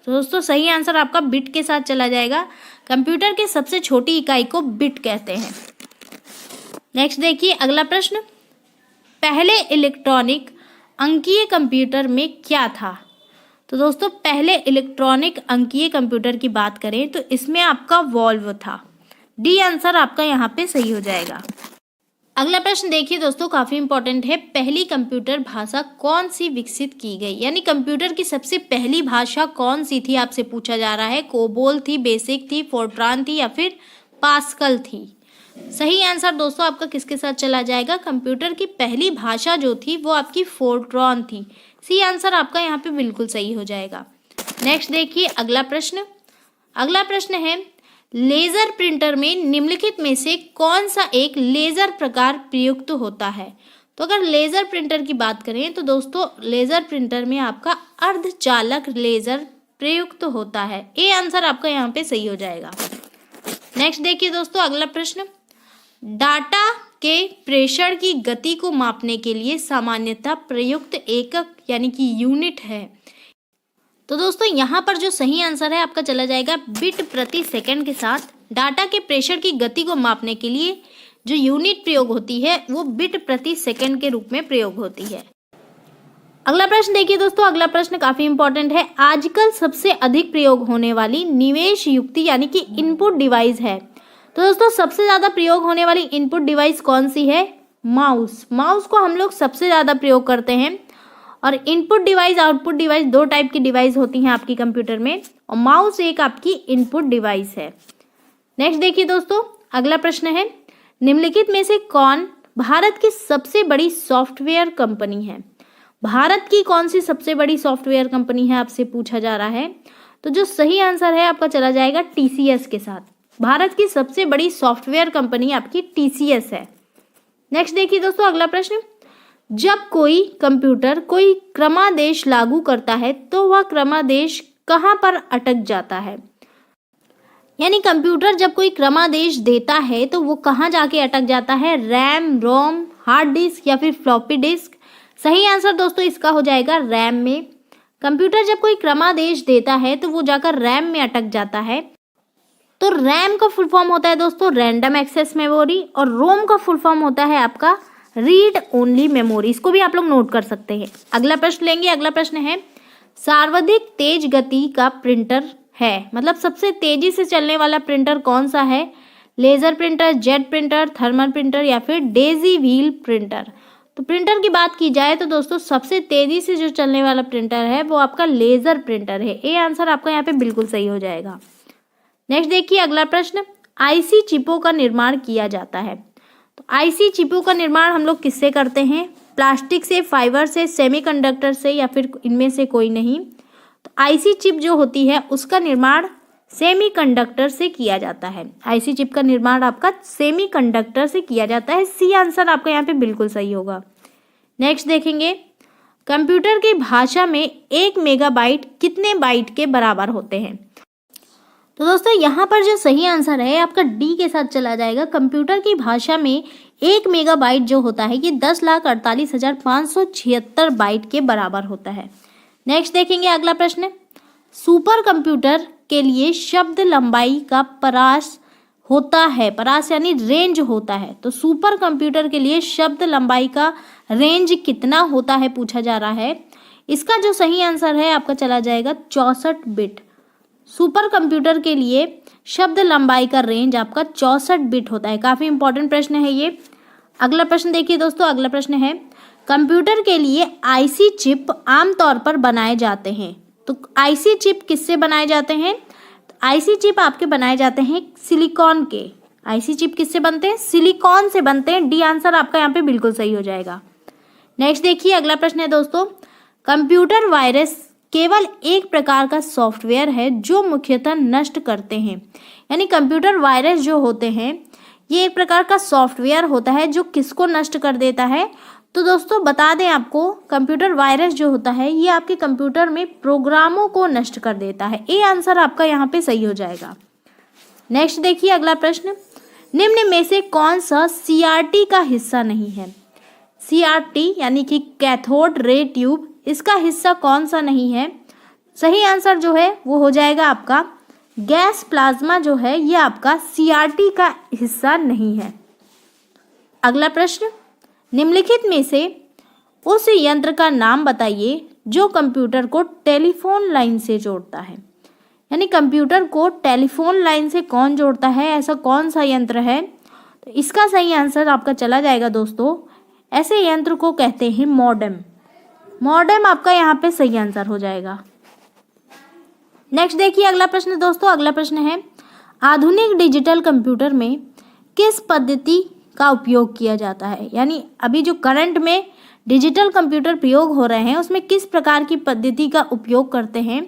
तो दोस्तों सही आंसर आपका बिट के साथ चला जाएगा। कंप्यूटर के सबसे छोटी इकाई को बिट कहते हैं। नेक्स्ट देखिए अगला प्रश्न, पहले इलेक्ट्रॉनिक अंकीय कंप्यूटर में क्या था? तो दोस्तों पहले इलेक्ट्रॉनिक अंकीय कंप्यूटर की बात करें तो इसमें आपका वॉल्व था। डी आंसर आपका यहाँ पे सही हो जाएगा। अगला प्रश्न देखिए दोस्तों काफी इंपॉर्टेंट है, पहली कंप्यूटर भाषा कौन सी विकसित की गई? यानी कंप्यूटर की सबसे पहली भाषा कौन सी थी आपसे पूछा जा रहा है। कोबोल थी, बेसिक थी, फोर्ट्रान थी या फिर पास्कल थी? सही आंसर दोस्तों आपका किसके साथ चला जाएगा? कंप्यूटर की पहली भाषा जो थी वो आपकी फोर्ट्रॉन थी। सी आंसर आपका यहाँ पे बिल्कुल सही हो जाएगा। नेक्स्ट देखिए अगला प्रश्न। अगला प्रश्न है, लेजर प्रिंटर में निम्नलिखित में से कौन सा एक लेजर प्रकार प्रयुक्त होता है? तो अगर लेजर प्रिंटर की बात करें तो दोस्तों लेजर प्रिंटर में आपका अर्धचालक लेजर प्रयुक्त होता है। ए आंसर आपका यहाँ पे सही हो जाएगा। नेक्स्ट देखिए दोस्तों अगला प्रश्न, डाटा के प्रेषण की गति को मापने के लिए सामान्यतः प्रयुक्त एकक यानी कि यूनिट है। तो दोस्तों यहाँ पर जो सही आंसर है आपका चला जाएगा बिट प्रति सेकंड के साथ। डाटा के प्रेषण की गति को मापने के लिए जो यूनिट प्रयोग होती है वो बिट प्रति सेकंड के रूप में प्रयोग होती है। अगला प्रश्न देखिए दोस्तों, अगला प्रश्न काफी इंपॉर्टेंट है, आजकल सबसे अधिक प्रयोग होने वाली निवेश युक्ति यानी कि इनपुट डिवाइस है। तो दोस्तों सबसे ज्यादा प्रयोग होने वाली इनपुट डिवाइस कौन सी है? माउस। माउस को हम लोग सबसे ज्यादा प्रयोग करते हैं। और इनपुट डिवाइस, आउटपुट डिवाइस दो टाइप की डिवाइस होती हैं आपकी कंप्यूटर में, और माउस एक आपकी इनपुट डिवाइस है। नेक्स्ट देखिए दोस्तों अगला प्रश्न है, निम्नलिखित में से कौन भारत की सबसे बड़ी सॉफ्टवेयर कंपनी है? भारत की कौन सी सबसे बड़ी सॉफ्टवेयर कंपनी है आपसे पूछा जा रहा है। तो जो सही आंसर है आपका चला जाएगा टीसीएस के साथ। भारत की सबसे बड़ी सॉफ्टवेयर कंपनी आपकी टीसीएस है। नेक्स्ट देखिए दोस्तों अगला प्रश्न, जब कोई कंप्यूटर कोई क्रमादेश लागू करता है तो वह क्रमादेश कहाँ पर अटक जाता है? यानी कंप्यूटर जब कोई क्रमादेश देता है तो वो कहाँ जाके अटक जाता है? रैम, रोम, हार्ड डिस्क या फिर फ्लॉपी डिस्क? सही आंसर दोस्तों इसका हो जाएगा रैम में। कंप्यूटर जब कोई क्रमादेश देता है तो वो जाकर रैम में अटक जाता है। तो रैम का फुल फॉर्म होता है दोस्तों रैंडम एक्सेस मेमोरी, और रोम का फुल फॉर्म होता है आपका रीड ओनली मेमोरी। इसको भी आप लोग नोट कर सकते हैं। अगला प्रश्न लेंगे। अगला प्रश्न है, सर्वाधिक तेज गति का प्रिंटर है, मतलब सबसे तेजी से चलने वाला प्रिंटर कौन सा है? Laser printer, jet printer, thermal printer या फिर डेजी व्हील प्रिंटर? तो प्रिंटर की बात की जाए तो दोस्तों सबसे तेजी से जो चलने वाला प्रिंटर है वो आपका लेजर प्रिंटर है। ए आंसर आपका यहाँ पे बिल्कुल सही हो जाएगा। नेक्स्ट देखिए अगला प्रश्न, आईसी चिपों का निर्माण किया जाता है। तो आईसी चिपों का निर्माण हम लोग किससे करते हैं? प्लास्टिक से, फाइबर से, सेमीकंडक्टर से या फिर इनमें से कोई नहीं? तो आईसी चिप जो होती है उसका निर्माण सेमीकंडक्टर से किया जाता है। आईसी चिप का निर्माण आपका सेमीकंडक्टर से किया जाता है। सी आंसर आपका यहाँ पे बिल्कुल सही होगा। नेक्स्ट देखेंगे, कंप्यूटर की भाषा में 1 मेगाबाइट कितने बाइट के बराबर होते हैं? तो दोस्तों यहाँ पर जो सही आंसर है आपका डी के साथ चला जाएगा। कंप्यूटर की भाषा में 1 मेगाबाइट जो होता है ये 10,48,576 बाइट के बराबर होता है। नेक्स्ट देखेंगे अगला प्रश्न, सुपर कंप्यूटर के लिए शब्द लंबाई का परास होता है, परास यानी रेंज होता है। तो सुपर कंप्यूटर के लिए शब्द लंबाई का रेंज कितना होता है पूछा जा रहा है। इसका जो सही आंसर है आपका चला जाएगा 64 बिट। सुपर कंप्यूटर के लिए शब्द लंबाई का रेंज आपका 64 बिट होता है। काफ़ी इंपॉर्टेंट प्रश्न है ये। अगला प्रश्न देखिए दोस्तों, अगला प्रश्न है कंप्यूटर के लिए आईसी चिप आमतौर पर बनाए जाते हैं। तो आईसी चिप किससे बनाए जाते हैं? आईसी चिप आपके बनाए जाते हैं सिलिकॉन के। आईसी चिप किससे बनते हैं? सिलिकॉन से बनते हैं। डी आंसर आपका यहाँ पे बिल्कुल सही हो जाएगा। नेक्स्ट देखिए, अगला प्रश्न है दोस्तों, कंप्यूटर वायरस केवल एक प्रकार का सॉफ्टवेयर है जो मुख्यतः नष्ट करते हैं। यानी कंप्यूटर वायरस जो होते हैं ये एक प्रकार का सॉफ्टवेयर होता है जो किसको नष्ट कर देता है? तो दोस्तों बता दें आपको, कंप्यूटर वायरस जो होता है ये आपके कंप्यूटर में प्रोग्रामों को नष्ट कर देता है। ए आंसर आपका यहाँ पे सही हो जाएगा। नेक्स्ट देखिए, अगला प्रश्न, निम्न में से कौन सा सीआरटी का हिस्सा नहीं है? सीआरटी यानी कि कैथोड रे ट्यूब, इसका हिस्सा कौन सा नहीं है? सही आंसर जो है वो हो जाएगा आपका गैस प्लाज्मा जो है ये आपका सीआरटी का हिस्सा नहीं है। अगला प्रश्न, निम्नलिखित में से उस यंत्र का नाम बताइए जो कंप्यूटर को टेलीफोन लाइन से जोड़ता है। यानी कंप्यूटर को टेलीफोन लाइन से कौन जोड़ता है, ऐसा कौन सा यंत्र है? तो इसका सही आंसर आपका चला जाएगा दोस्तों, ऐसे यंत्र को कहते हैं मॉडेम। मॉडेम आपका यहाँ पे सही आंसर हो जाएगा। नेक्स्ट देखिए, अगला प्रश्न दोस्तों, अगला प्रश्न है आधुनिक डिजिटल कंप्यूटर में किस पद्धति का उपयोग किया जाता है? यानी अभी जो करंट में डिजिटल कंप्यूटर प्रयोग हो रहे हैं उसमें किस प्रकार की पद्धति का उपयोग करते हैं?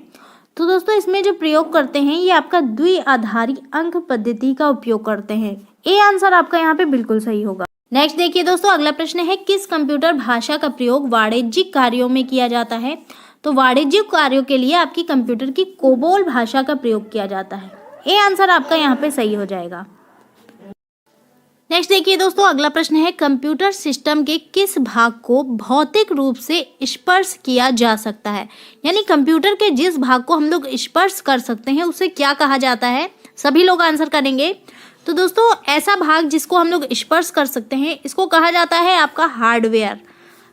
तो दोस्तों इसमें जो प्रयोग करते हैं ये आपका द्विआधारी अंक पद्धति का उपयोग करते हैं। ए आंसर आपका यहाँ पे बिल्कुल सही होगा। नेक्स्ट देखिए दोस्तों, अगला प्रश्न है किस कंप्यूटर भाषा का प्रयोग वाणिज्यिक कार्यों में किया जाता है? तो वाणिज्यिक कार्यों के लिए आपकी कंप्यूटर की कोबोल भाषा का प्रयोग किया जाता है। ए आंसर आपका यहाँ पे सही हो जाएगा। नेक्स्ट देखिए दोस्तों, अगला प्रश्न है कंप्यूटर सिस्टम के किस भाग को भौतिक रूप से स्पर्श किया जा सकता है? यानी कंप्यूटर के जिस भाग को हम लोग स्पर्श कर सकते हैं उसे क्या कहा जाता है? सभी लोग आंसर करेंगे। तो दोस्तों ऐसा भाग जिसको हम लोग स्पर्श कर सकते हैं इसको कहा जाता है आपका हार्डवेयर।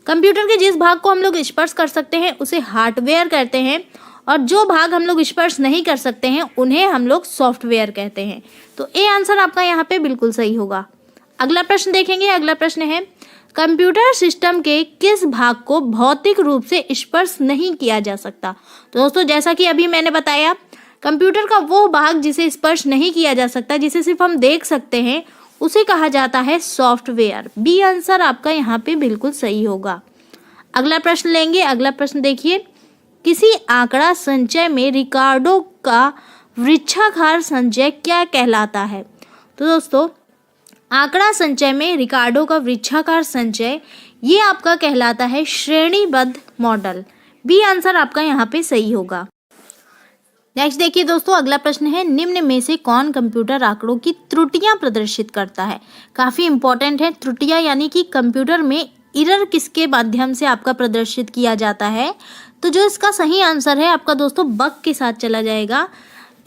कंप्यूटर के जिस भाग को हम लोग स्पर्श कर सकते हैं उसे हार्डवेयर कहते हैं, और जो भाग हम लोग स्पर्श नहीं कर सकते हैं उन्हें हम लोग सॉफ्टवेयर कहते हैं। तो ए आंसर आपका यहाँ पे बिल्कुल सही होगा। अगला प्रश्न देखेंगे, अगला प्रश्न है कंप्यूटर सिस्टम के किस भाग को भौतिक रूप से स्पर्श नहीं किया जा सकता? तो दोस्तों जैसा कि अभी मैंने बताया, कंप्यूटर का वो भाग जिसे स्पर्श नहीं किया जा सकता, जिसे सिर्फ हम देख सकते हैं, उसे कहा जाता है सॉफ्टवेयर। बी आंसर आपका यहाँ पे बिल्कुल सही होगा। अगला प्रश्न लेंगे, अगला प्रश्न देखिए, किसी आंकड़ा संचय में रिकॉर्डों का वृक्षाकार संचय क्या कहलाता है? तो दोस्तों आंकड़ा संचय में रिकॉर्डों का वृक्षाकार संचय ये आपका कहलाता है श्रेणीबद्ध मॉडल। बी आंसर आपका यहाँ पे सही होगा। नेक्स्ट देखिए दोस्तों, अगला प्रश्न है निम्न में से कौन कंप्यूटर आंकड़ों की त्रुटियां प्रदर्शित करता है? काफ़ी इंपॉर्टेंट है त्रुटियां, यानी कि कंप्यूटर में एरर किसके माध्यम से आपका प्रदर्शित किया जाता है? तो जो इसका सही आंसर है आपका दोस्तों बग के साथ चला जाएगा।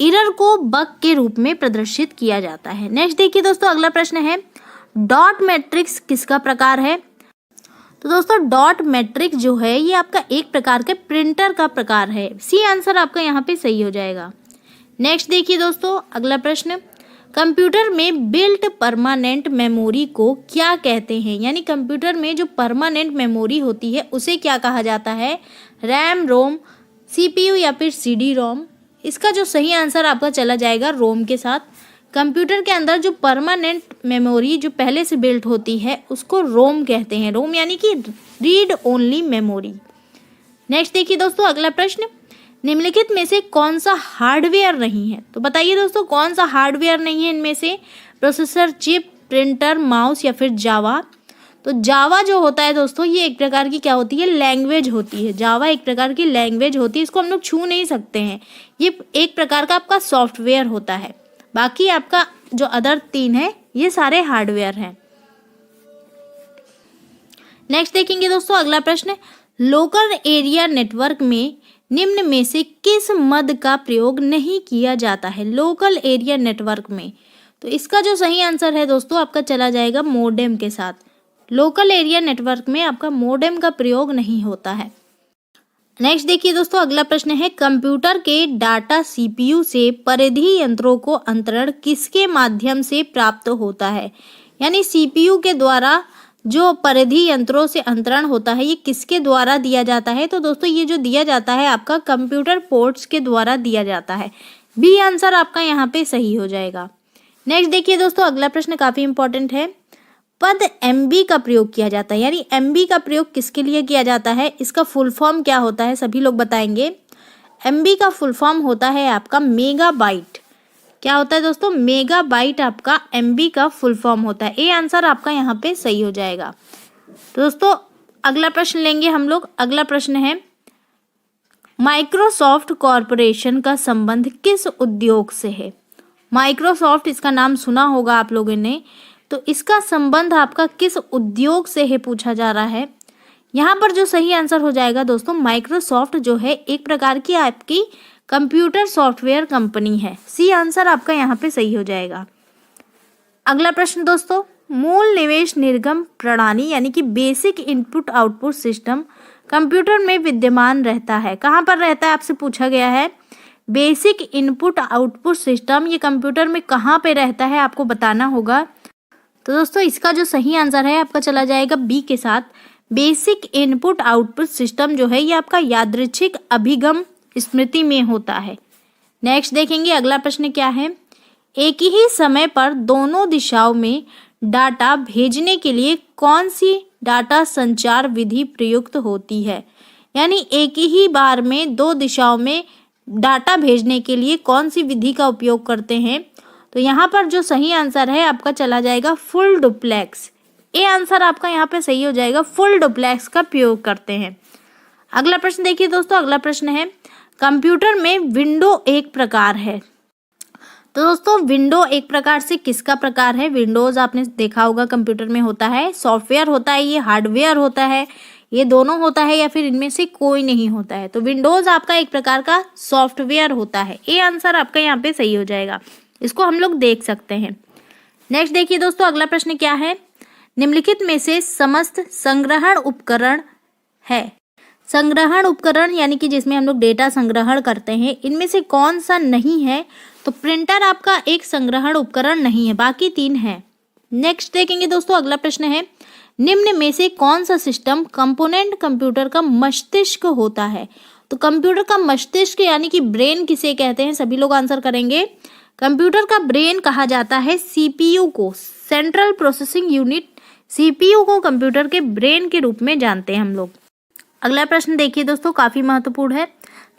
एरर को बग के रूप में प्रदर्शित किया जाता है। नेक्स्ट देखिए दोस्तों, अगला प्रश्न है डॉट मैट्रिक्स किसका प्रकार है? तो दोस्तों डॉट मैट्रिक्स जो है ये आपका एक प्रकार के प्रिंटर का प्रकार है। सी आंसर आपका यहाँ पे सही हो जाएगा। नेक्स्ट देखिए दोस्तों, अगला प्रश्न, कंप्यूटर में बिल्ट परमानेंट मेमोरी को क्या कहते हैं? यानी कंप्यूटर में जो परमानेंट मेमोरी होती है उसे क्या कहा जाता है? रैम, रोम, सीपीयू या फिर सीडी रोम? इसका जो सही आंसर आपका चला जाएगा रोम के साथ। कंप्यूटर के अंदर जो परमानेंट मेमोरी जो पहले से बिल्ट होती है उसको रोम कहते हैं। रोम यानी कि रीड ओनली मेमोरी। नेक्स्ट देखिए दोस्तों, अगला प्रश्न, निम्नलिखित में से कौन सा हार्डवेयर नहीं है? तो बताइए दोस्तों कौन सा हार्डवेयर नहीं है इनमें से? प्रोसेसर, चिप, प्रिंटर, माउस या फिर जावा? तो जावा जो होता है दोस्तों ये एक प्रकार की क्या होती है? लैंग्वेज होती है। जावा एक प्रकार की लैंग्वेज होती है, इसको हम लोग छू नहीं सकते हैं। ये एक प्रकार का आपका सॉफ्टवेयर होता है। बाकी आपका जो अदर 3 है ये सारे हार्डवेयर हैं। नेक्स्ट देखेंगे दोस्तों, अगला प्रश्न, लोकल एरिया नेटवर्क में निम्न में से किस मद का प्रयोग नहीं किया जाता है? लोकल एरिया नेटवर्क में, तो इसका जो सही आंसर है दोस्तों आपका चला जाएगा मोडेम के साथ। लोकल एरिया नेटवर्क में आपका मोडेम का प्रयोग नहीं होता है। नेक्स्ट देखिए दोस्तों, अगला प्रश्न है कंप्यूटर के डाटा सीपीयू से परिधि यंत्रों को अंतरण किसके माध्यम से प्राप्त होता है। यानी सीपीयू के द्वारा जो परिधि यंत्रों से अंतरण होता है ये किसके द्वारा दिया जाता है। तो दोस्तों ये जो दिया जाता है आपका कंप्यूटर पोर्ट्स के द्वारा दिया जाता है। बी आंसर आपका यहाँ पे सही हो जाएगा। नेक्स्ट देखिए दोस्तों, अगला प्रश्न काफी इंपॉर्टेंट है। पद एमबी का प्रयोग किया जाता है, यानी एमबी का प्रयोग किसके लिए किया जाता है, इसका फुल फॉर्म क्या होता है, सभी लोग बताएंगे। एमबी का फुल फॉर्म होता है आपका मेगाबाइट। क्या होता है दोस्तों, मेगाबाइट आपका एमबी का फुल फॉर्म होता है। ए आंसर आपका यहाँ पे सही हो जाएगा। तो दोस्तों अगला प्रश्न लेंगे हम लोग। अगला प्रश्न है माइक्रोसॉफ्ट कॉरपोरेशन का संबंध किस उद्योग से है। माइक्रोसॉफ्ट, इसका नाम सुना होगा आप लोगों ने, तो इसका संबंध आपका किस उद्योग से है पूछा जा रहा है। यहाँ पर जो सही आंसर हो जाएगा दोस्तों, माइक्रोसॉफ्ट जो है एक प्रकार की आपकी कंप्यूटर सॉफ्टवेयर कंपनी है। सी आंसर आपका यहाँ पे सही हो जाएगा। अगला प्रश्न दोस्तों, मूल निवेश निर्गम प्रणाली यानी कि basic input output system computer में विद्यमान रहता है। कहाँ पर रहता है आपसे पूछा गया है। बेसिक इनपुट आउटपुट सिस्टम ये कंप्यूटर में कहाँ पे रहता है आपको बताना होगा। तो दोस्तों इसका जो सही आंसर है आपका चला जाएगा बी के साथ। बेसिक इनपुट आउटपुट सिस्टम जो है ये आपका यादृच्छिक अभिगम स्मृति में होता है। नेक्स्ट देखेंगे अगला प्रश्न क्या है। एक ही समय पर दोनों दिशाओं में डाटा भेजने के लिए कौन सी डाटा संचार विधि प्रयुक्त होती है। यानी एक ही बार में दो दिशाओं में डाटा भेजने के लिए कौन सी विधि का उपयोग करते हैं। तो यहाँ पर जो सही आंसर है आपका चला जाएगा फुल डुप्लेक्स। ए आंसर आपका यहाँ पे सही हो जाएगा, फुल डुप्लेक्स का प्रयोग करते हैं। अगला प्रश्न देखिए दोस्तों, अगला प्रश्न है कंप्यूटर में विंडो एक प्रकार है। तो दोस्तों विंडो एक प्रकार से किसका प्रकार है। विंडोज आपने देखा होगा कंप्यूटर में होता है, सॉफ्टवेयर होता है, ये हार्डवेयर होता है, ये दोनों होता है या फिर इनमें से कोई नहीं होता है। तो विंडोज आपका एक प्रकार का सॉफ्टवेयर होता है। ए आंसर आपका यहाँ पे सही हो जाएगा, इसको हम लोग देख सकते हैं। नेक्स्ट देखिए दोस्तों, अगला प्रश्न क्या है। निम्नलिखित में से समस्त संग्रहण उपकरण है। संग्रहण उपकरण यानी कि जिसमें हम लोग डेटा संग्रहण करते हैं, इनमें से कौन सा नहीं है। तो प्रिंटर आपका एक संग्रहण उपकरण नहीं है, बाकी तीन है। नेक्स्ट देखेंगे दोस्तों, अगला प्रश्न है निम्न में से कौन सा सिस्टम कंपोनेंट कंप्यूटर का मस्तिष्क होता है। तो कंप्यूटर का मस्तिष्क यानी कि ब्रेन किसे कहते हैं, सभी लोग आंसर करेंगे। कंप्यूटर का ब्रेन कहा जाता है सीपीयू को, सेंट्रल प्रोसेसिंग यूनिट। सीपीयू को कंप्यूटर के ब्रेन के रूप में जानते हैं हम लोग। अगला प्रश्न देखिए दोस्तों, काफी महत्वपूर्ण है।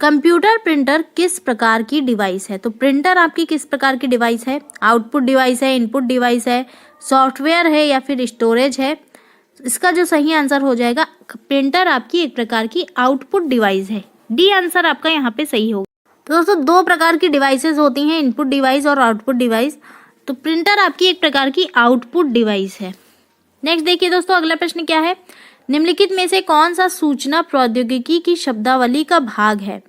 कंप्यूटर प्रिंटर किस प्रकार की डिवाइस है। तो प्रिंटर आपकी किस प्रकार की डिवाइस है। आउटपुट डिवाइस है, इनपुट डिवाइस है, सॉफ्टवेयर है या फिर स्टोरेज है। इसका जो सही आंसर हो जाएगा प्रिंटर आपकी एक प्रकार की आउटपुट डिवाइस है। डी आंसर आपका यहाँ पे सही होगा। तो दोस्तों दो प्रकार की डिवाइसेस होती हैं, इनपुट डिवाइस और आउटपुट डिवाइस। तो प्रिंटर आपकी एक प्रकार की आउटपुट डिवाइस है। नेक्स्ट देखिए दोस्तों, अगला प्रश्न क्या है। निम्नलिखित में से कौन सा सूचना प्रौद्योगिकी की शब्दावली का भाग है।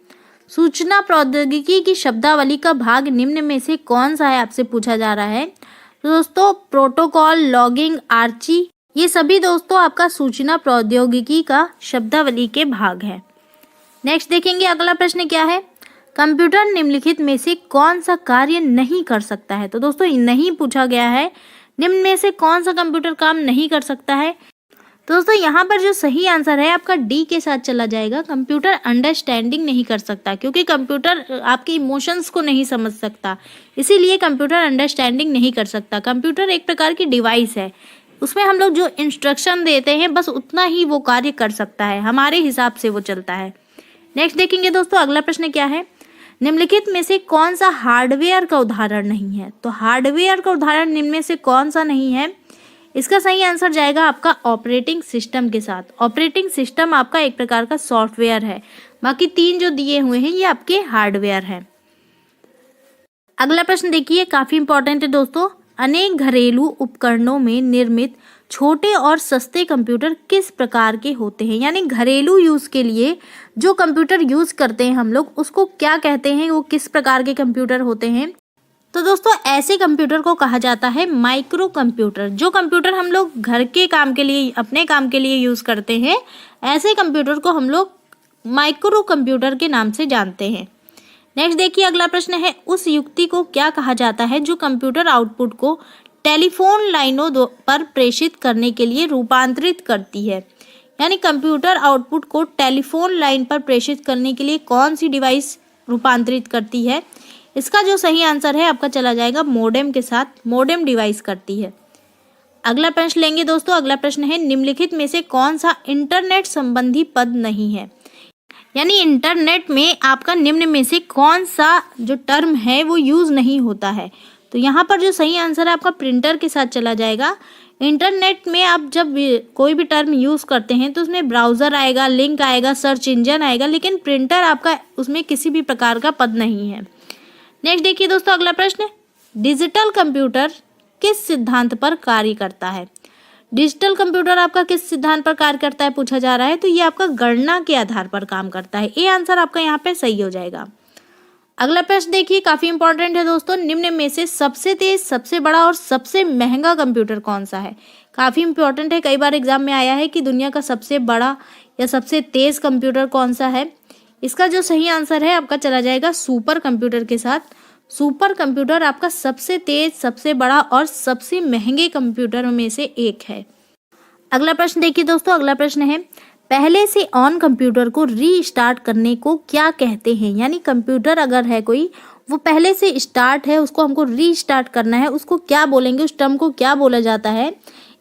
सूचना प्रौद्योगिकी की शब्दावली का भाग निम्न में से कौन सा है आपसे पूछा जा रहा है। तो दोस्तों प्रोटोकॉल, लॉगिंग, आर्ची, ये सभी दोस्तों आपका सूचना प्रौद्योगिकी का शब्दावली के भाग है। नेक्स्ट देखेंगे अगला प्रश्न क्या है। कंप्यूटर निम्नलिखित में से कौन सा कार्य नहीं कर सकता है। तो दोस्तों नहीं पूछा गया है निम्न में से कौन सा कंप्यूटर काम नहीं कर सकता है। तो दोस्तों यहाँ पर जो सही आंसर है आपका डी के साथ चला जाएगा। कंप्यूटर अंडरस्टैंडिंग नहीं कर सकता, क्योंकि कंप्यूटर आपके इमोशंस को नहीं समझ सकता, इसीलिए कंप्यूटर अंडरस्टैंडिंग नहीं कर सकता। कंप्यूटर एक प्रकार की डिवाइस है, उसमें हम लोग जो इंस्ट्रक्शन देते हैं बस उतना ही वो कार्य कर सकता है, हमारे हिसाब से वो चलता है। नेक्स्ट देखेंगे दोस्तों, अगला प्रश्न क्या है। निम्नलिखित में से कौन सा हार्डवेयर का उदाहरण नहीं है। तो हार्डवेयर का उदाहरण निम्न में से कौन सा नहीं है। इसका सही आंसर जाएगा आपका ऑपरेटिंग सिस्टम के साथ। ऑपरेटिंग सिस्टम आपका एक प्रकार का सॉफ्टवेयर है, बाकी तीन जो दिए हुए हैं ये आपके हार्डवेयर हैं। अगला प्रश्न देखिए, काफी इंपॉर्टेंट है दोस्तों। अनेक घरेलू उपकरणों में निर्मित छोटे और सस्ते कंप्यूटर किस प्रकार के होते हैं। यानी घरेलू यूज के लिए जो कंप्यूटर यूज करते हैं हम लोग उसको क्या कहते हैं, वो किस प्रकार के कंप्यूटर होते हैं। तो दोस्तों ऐसे कंप्यूटर को कहा जाता है माइक्रो कंप्यूटर। जो कंप्यूटर हम लोग घर के काम के लिए, अपने काम के लिए यूज करते हैं, ऐसे कंप्यूटर को हम लोग माइक्रो कंप्यूटर के नाम से जानते हैं। नेक्स्ट देखिए अगला प्रश्न है, उस युक्ति को क्या कहा जाता है जो कंप्यूटर आउटपुट को टेलीफोन लाइनों पर प्रेषित करने के लिए रूपांतरित करती है। यानी कंप्यूटर आउटपुट को टेलीफोन लाइन पर प्रेषित करने के लिए कौन सी डिवाइस रूपांतरित करती है? इसका जो सही आंसर है आपका चला जाएगा मोडेम के साथ, मोडेम डिवाइस करती है। अगला प्रश्न लेंगे दोस्तों। अगला प्रश्न है, निम्नलिखित में से कौन सा इंटरनेट संबंधी पद नहीं है? यानी इंटरनेट में आपका निम्न में से कौन सा जो टर्म है वो यूज नहीं होता है? तो यहाँ पर जो सही आंसर है आपका प्रिंटर के साथ चला जाएगा। इंटरनेट में आप जब कोई भी टर्म यूज करते हैं तो उसमें ब्राउजर आएगा, लिंक आएगा, सर्च इंजन आएगा, लेकिन प्रिंटर आपका उसमें किसी भी प्रकार का पद नहीं है। नेक्स्ट देखिए दोस्तों अगला प्रश्न, डिजिटल कंप्यूटर किस सिद्धांत पर कार्य करता है? डिजिटल कंप्यूटर आपका किस सिद्धांत पर कार्य करता है पूछा जा रहा है, तो ये आपका गणना के आधार पर काम करता है। ये आंसर आपका यहाँ पे सही हो जाएगा। अगला प्रश्न देखिए, काफी इंपॉर्टेंट है दोस्तों, निम्न में से सबसे तेज, सबसे बड़ा और सबसे महंगा कंप्यूटर कौन सा है? काफी इंपॉर्टेंट है, कई बार एग्जाम में आया है कि दुनिया का सबसे बड़ा या सबसे तेज कंप्यूटर कौन सा है। इसका जो सही आंसर है आपका चला जाएगा सुपर कंप्यूटर के साथ। सुपर कंप्यूटर आपका सबसे तेज, सबसे बड़ा और सबसे महंगे कंप्यूटरों में से एक है। अगला प्रश्न देखिए दोस्तों। अगला प्रश्न है, पहले से ऑन कंप्यूटर को रीस्टार्ट करने को क्या कहते हैं? यानी कंप्यूटर अगर है कोई, वो पहले से स्टार्ट है, उसको हमको रीस्टार्ट करना है, उसको क्या बोलेंगे, उस टर्म को क्या बोला जाता है?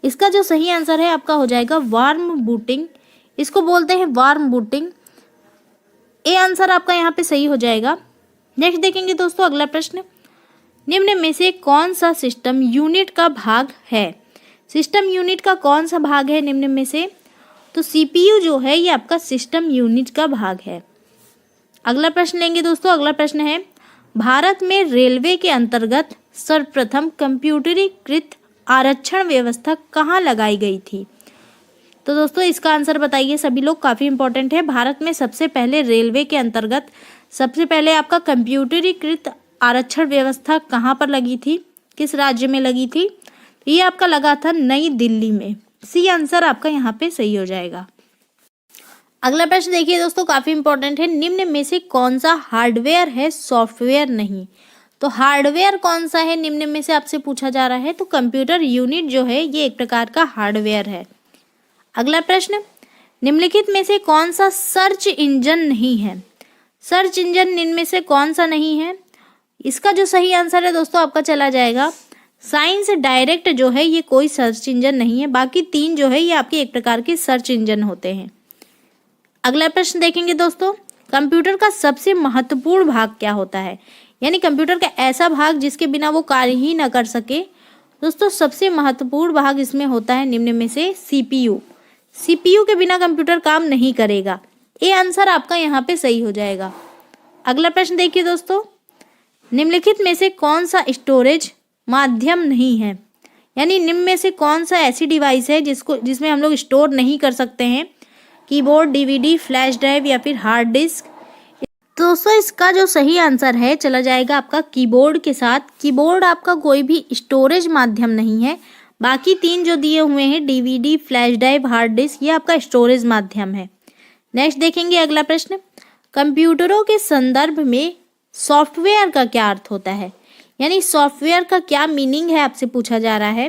इसका जो सही आंसर है आपका हो जाएगा वार्म बूटिंग। इसको बोलते हैं वार्म बूटिंग। ये आंसर आपका यहाँ पे सही हो जाएगा। नेक्स्ट देखेंगे दोस्तों अगला प्रश्न, निम्न में से कौन सा सिस्टम यूनिट का भाग है? सिस्टम यूनिट का कौन सा भाग है निम्न में से? तो सीपीयू जो है ये आपका सिस्टम यूनिट का भाग है। अगला प्रश्न लेंगे दोस्तों। अगला प्रश्न है, भारत में रेलवे के अंतर्गत सर्वप्रथम कंप्यूटरीकृत आरक्षण व्यवस्था कहाँ लगाई गई थी? तो दोस्तों इसका आंसर बताइए सभी लोग, काफी इंपॉर्टेंट है। भारत में सबसे पहले रेलवे के अंतर्गत सबसे पहले आपका कंप्यूटरीकृत आरक्षण व्यवस्था कहाँ पर लगी थी, किस राज्य में लगी थी? ये आपका लगा था नई दिल्ली में। सी आंसर आपका यहाँ पे सही हो जाएगा। अगला प्रश्न देखिए दोस्तों, काफी इंपॉर्टेंट है, निम्न में से कौन सा हार्डवेयर है, सॉफ्टवेयर नहीं? तो हार्डवेयर कौन सा है निम्न में से आपसे पूछा जा रहा है, तो कंप्यूटर यूनिट जो है ये एक प्रकार का हार्डवेयर है। अगला प्रश्न, निम्नलिखित में से कौन सा सर्च इंजन नहीं है? सर्च इंजन इनमें से कौन सा नहीं है? इसका जो सही आंसर है दोस्तों आपका चला जाएगा साइंस डायरेक्ट जो है ये कोई सर्च इंजन नहीं है, बाकी तीन जो है ये आपके एक प्रकार के सर्च इंजन होते हैं। अगला प्रश्न देखेंगे दोस्तों, कंप्यूटर का सबसे महत्वपूर्ण भाग क्या होता है? यानी कंप्यूटर का ऐसा भाग जिसके बिना वो कार्य ही ना कर सके। दोस्तों सबसे महत्वपूर्ण भाग इसमें होता है निम्न में से सीपीयू। सीपीयू के बिना कंप्यूटर काम नहीं करेगा। ये आंसर आपका यहाँ पे सही हो जाएगा। अगला प्रश्न देखिए दोस्तों, निम्नलिखित में से कौन सा स्टोरेज माध्यम नहीं है? यानी निम्न में से कौन सा ऐसी डिवाइस है जिसमें हम लोग स्टोर नहीं कर सकते हैं? कीबोर्ड, डीवीडी, फ्लैश ड्राइव या फिर हार्ड डिस्क? दोस्तों इसका जो सही आंसर है चला जाएगा आपका कीबोर्ड के साथ। कीबोर्ड आपका कोई भी स्टोरेज माध्यम नहीं है, बाकी तीन जो दिए हुए हैं DVD, flash drive, hard disk, ये आपका स्टोरेज माध्यम है। नेक्स्ट देखेंगे अगला प्रश्न, कंप्यूटरों के संदर्भ में सॉफ्टवेयर का क्या अर्थ होता है? यानी सॉफ्टवेयर का क्या मीनिंग है आपसे पूछा जा रहा है।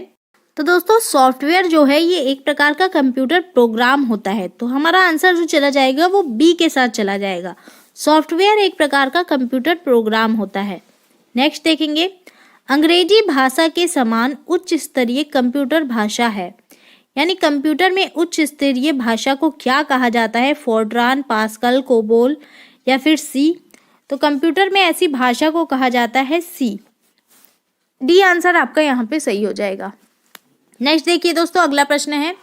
तो दोस्तों सॉफ्टवेयर जो है ये एक प्रकार का कंप्यूटर प्रोग्राम होता है, तो हमारा आंसर जो चला जाएगा वो बी के साथ चला जाएगा। सॉफ्टवेयर एक प्रकार का कंप्यूटर प्रोग्राम होता है। नेक्स्ट देखेंगे, अंग्रेजी भाषा के समान उच्च स्तरीय कंप्यूटर भाषा है, यानी कंप्यूटर में उच्च स्तरीय भाषा को क्या कहा जाता है? फोर्ट्रान, पास्कल, कोबोल या फिर सी? तो कंप्यूटर में ऐसी भाषा को कहा जाता है सी। डी आंसर आपका यहाँ पे सही हो जाएगा। नेक्स्ट देखिए दोस्तों अगला प्रश्न है,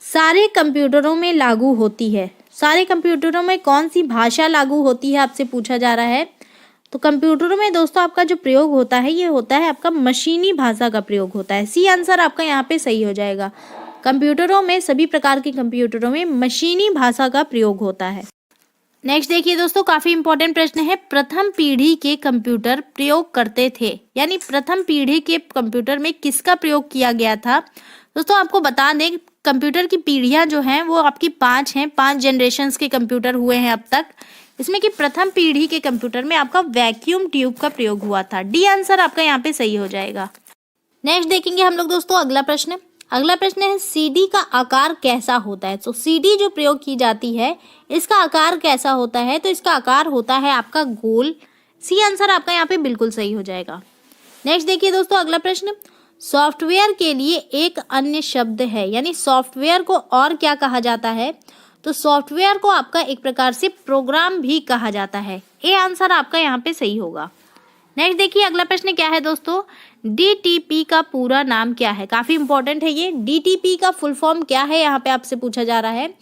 सारे कंप्यूटरों में लागू होती है, सारे कंप्यूटरों में कौन सी भाषा लागू होती है आपसे पूछा जा रहा है। तो कंप्यूटरों में दोस्तों आपका जो प्रयोग होता है ये होता है आपका मशीनी भाषा का प्रयोग होता है। सी आंसर आपका यहाँ पे सही हो जाएगा। कंप्यूटरों में, सभी प्रकार के कंप्यूटरों में मशीनी भाषा का प्रयोग होता है। नेक्स्ट देखिए दोस्तों, काफी इंपॉर्टेंट प्रश्न है, प्रथम पीढ़ी के कंप्यूटर प्रयोग करते थे, यानी प्रथम पीढ़ी के कंप्यूटर में किसका प्रयोग किया गया था? दोस्तों आपको बता दें कंप्यूटर की पीढ़ियां जो हैं वो आपकी 5 हैं, 5 जनरेशन्स के कंप्यूटर हुए हैं अब तक। इसमें कि प्रथम पीढ़ी के कंप्यूटर में आपका वैक्यूम ट्यूब का प्रयोग हुआ था। डी आंसर आपका यहाँ पे सही हो जाएगा। नेक्स्ट देखेंगे हम लोग दोस्तों अगला प्रश्न। अगला प्रश्न है सीडी का आकार कैसा होता है। तो सीडी जो प्रयोग की जाती है इसका आकार कैसा होता है, तो इसका आकार होता है आपका गोल। सी आंसर आपका यहाँ पे बिल्कुल सही हो जाएगा। नेक्स्ट देखिए दोस्तों अगला प्रश्न, सॉफ्टवेयर के लिए एक अन्य शब्द है, यानी सॉफ्टवेयर को और क्या कहा जाता है, तो सॉफ्टवेयर को आपका एक प्रकार से प्रोग्राम भी कहा जाता है। ए आंसर आपका यहाँ पे सही होगा। नेक्स्ट देखिए अगला प्रश्न क्या है दोस्तों, डीटीपी का पूरा नाम क्या है। काफी इंपॉर्टेंट है ये। डीटीपी का फुल फॉर्म क्या है यहाँ पे आपसे पूछा जा रहा है।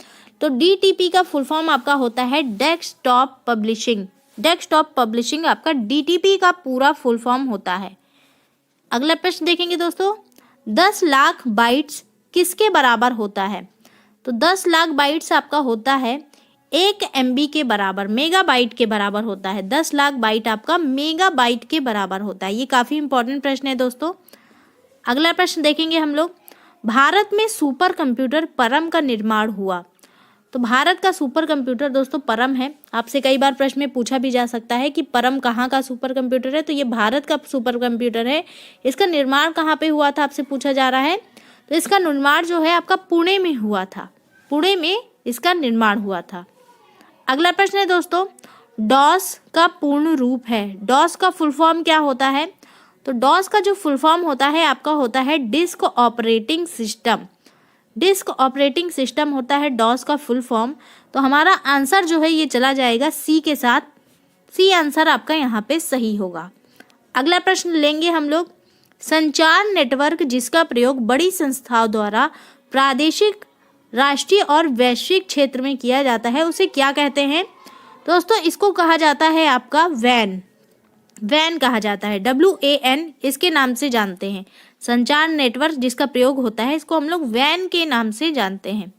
तो डीटीपी का फुल फॉर्म आपका होता है डेस्कटॉप पब्लिशिंग। डेस्कटॉप पब्लिशिंग आपका डीटीपी का पूरा फुल फॉर्म होता है। अगला प्रश्न देखेंगे दोस्तों, 10 लाख बाइट्स किसके बराबर होता है। तो 10 लाख बाइट्स आपका होता है 1 MB के बराबर, मेगाबाइट के बराबर होता है। 10 लाख बाइट आपका मेगाबाइट के बराबर होता है। ये काफी इंपॉर्टेंट प्रश्न है दोस्तों। अगला प्रश्न देखेंगे हम लोग, भारत में सुपर कंप्यूटर परम का निर्माण हुआ। तो भारत का सुपर कंप्यूटर दोस्तों परम है। आपसे कई बार प्रश्न में पूछा भी जा सकता है कि परम कहाँ का सुपर कंप्यूटर है, तो ये भारत का सुपर कंप्यूटर है। इसका निर्माण कहाँ पे हुआ था आपसे पूछा जा रहा है। तो इसका निर्माण जो है आपका पुणे में हुआ था। पुणे में इसका निर्माण हुआ था। अगला प्रश्न है दोस्तों, डॉस का पूर्ण रूप है। डॉस का फुल फॉर्म क्या होता है। तो डॉस का जो फुल फॉर्म होता है आपका होता है disk operating system. Disk operating system होता है डॉस का फुल फॉर्म। तो हमारा आंसर जो है ये चला जाएगा सी के साथ। सी आंसर आपका यहाँ पे सही होगा। अगला प्रश्न लेंगे हम लोग, संचार नेटवर्क जिसका प्रयोग बड़ी संस्थाओं द्वारा प्रादेशिक, राष्ट्रीय और वैश्विक क्षेत्र में किया जाता है उसे क्या कहते हैं। दोस्तों इसको कहा जाता है आपका वैन। वैन कहा जाता है, WAN इसके नाम से जानते हैं। संचार नेटवर्क जिसका प्रयोग होता है इसको हम लोग वैन के नाम से जानते हैं।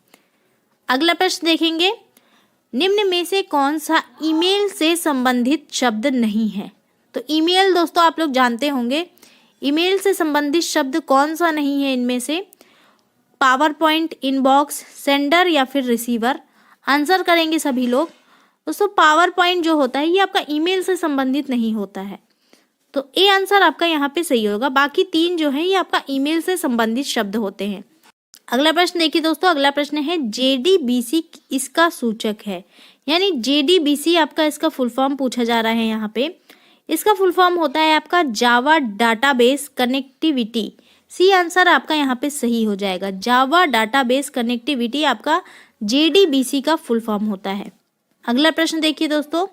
अगला प्रश्न देखेंगे, निम्न में से कौन सा ईमेल से संबंधित शब्द नहीं है। तो ईमेल दोस्तों आप लोग जानते होंगे, ईमेल से संबंधित शब्द कौन सा नहीं है इनमें से। पावर पॉइंट, इनबॉक्स, सेंडर या फिर रिसीवर। आंसर करेंगे सभी लोग। दोस्तों पावर पॉइंट जो होता है ये आपका ईमेल से संबंधित नहीं होता है। तो ए आंसर आपका यहाँ पे सही होगा। बाकी 3 जो है ये आपका ईमेल से संबंधित शब्द होते हैं। अगला प्रश्न देखिए दोस्तों, अगला प्रश्न है JDBC इसका सूचक है, यानी JDBC आपका इसका फुल फॉर्म पूछा जा रहा है यहाँ पे। इसका फुल फॉर्म होता है आपका जावा डाटाबेस कनेक्टिविटी। सी आंसर आपका यहाँ पे सही हो जाएगा। जावा डाटाबेस कनेक्टिविटी आपका JDBC का फुल फॉर्म होता है। अगला प्रश्न देखिए दोस्तों,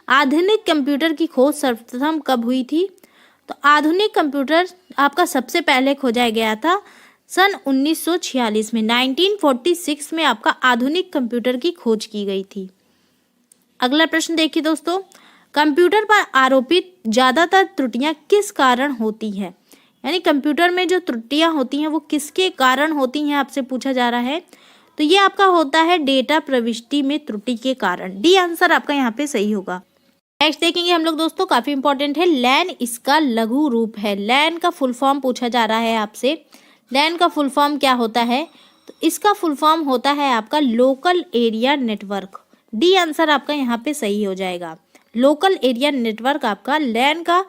आधुनिक कंप्यूटर की खोज सर्वप्रथम कब हुई थी। तो आधुनिक कंप्यूटर आपका सबसे पहले खोजा गया था सन 1946 में। 1946 में आपका आधुनिक कंप्यूटर की खोज की गई थी। अगला प्रश्न देखिए दोस्तों, कंप्यूटर पर आरोपित ज्यादातर त्रुटियां किस कारण होती हैं, यानी कंप्यूटर में जो त्रुटियां होती हैं वो किसके कारण होती हैं आपसे पूछा जा रहा है। तो ये आपका होता है डेटा प्रविष्टि में त्रुटि के कारण। डी आंसर आपका यहाँ पे सही होगा। नेक्स्ट देखेंगे हम लोग दोस्तों, काफी इंपॉर्टेंट है, लैन इसका लघु रूप है। लैन का फुल फॉर्म पूछा जा रहा है आपसे। लैन का फुल फॉर्म क्या होता है। तो इसका फुल फॉर्म होता है आपका local area network. D answer आपका यहाँ पे सही हो जाएगा। लोकल एरिया नेटवर्क आपका लैन का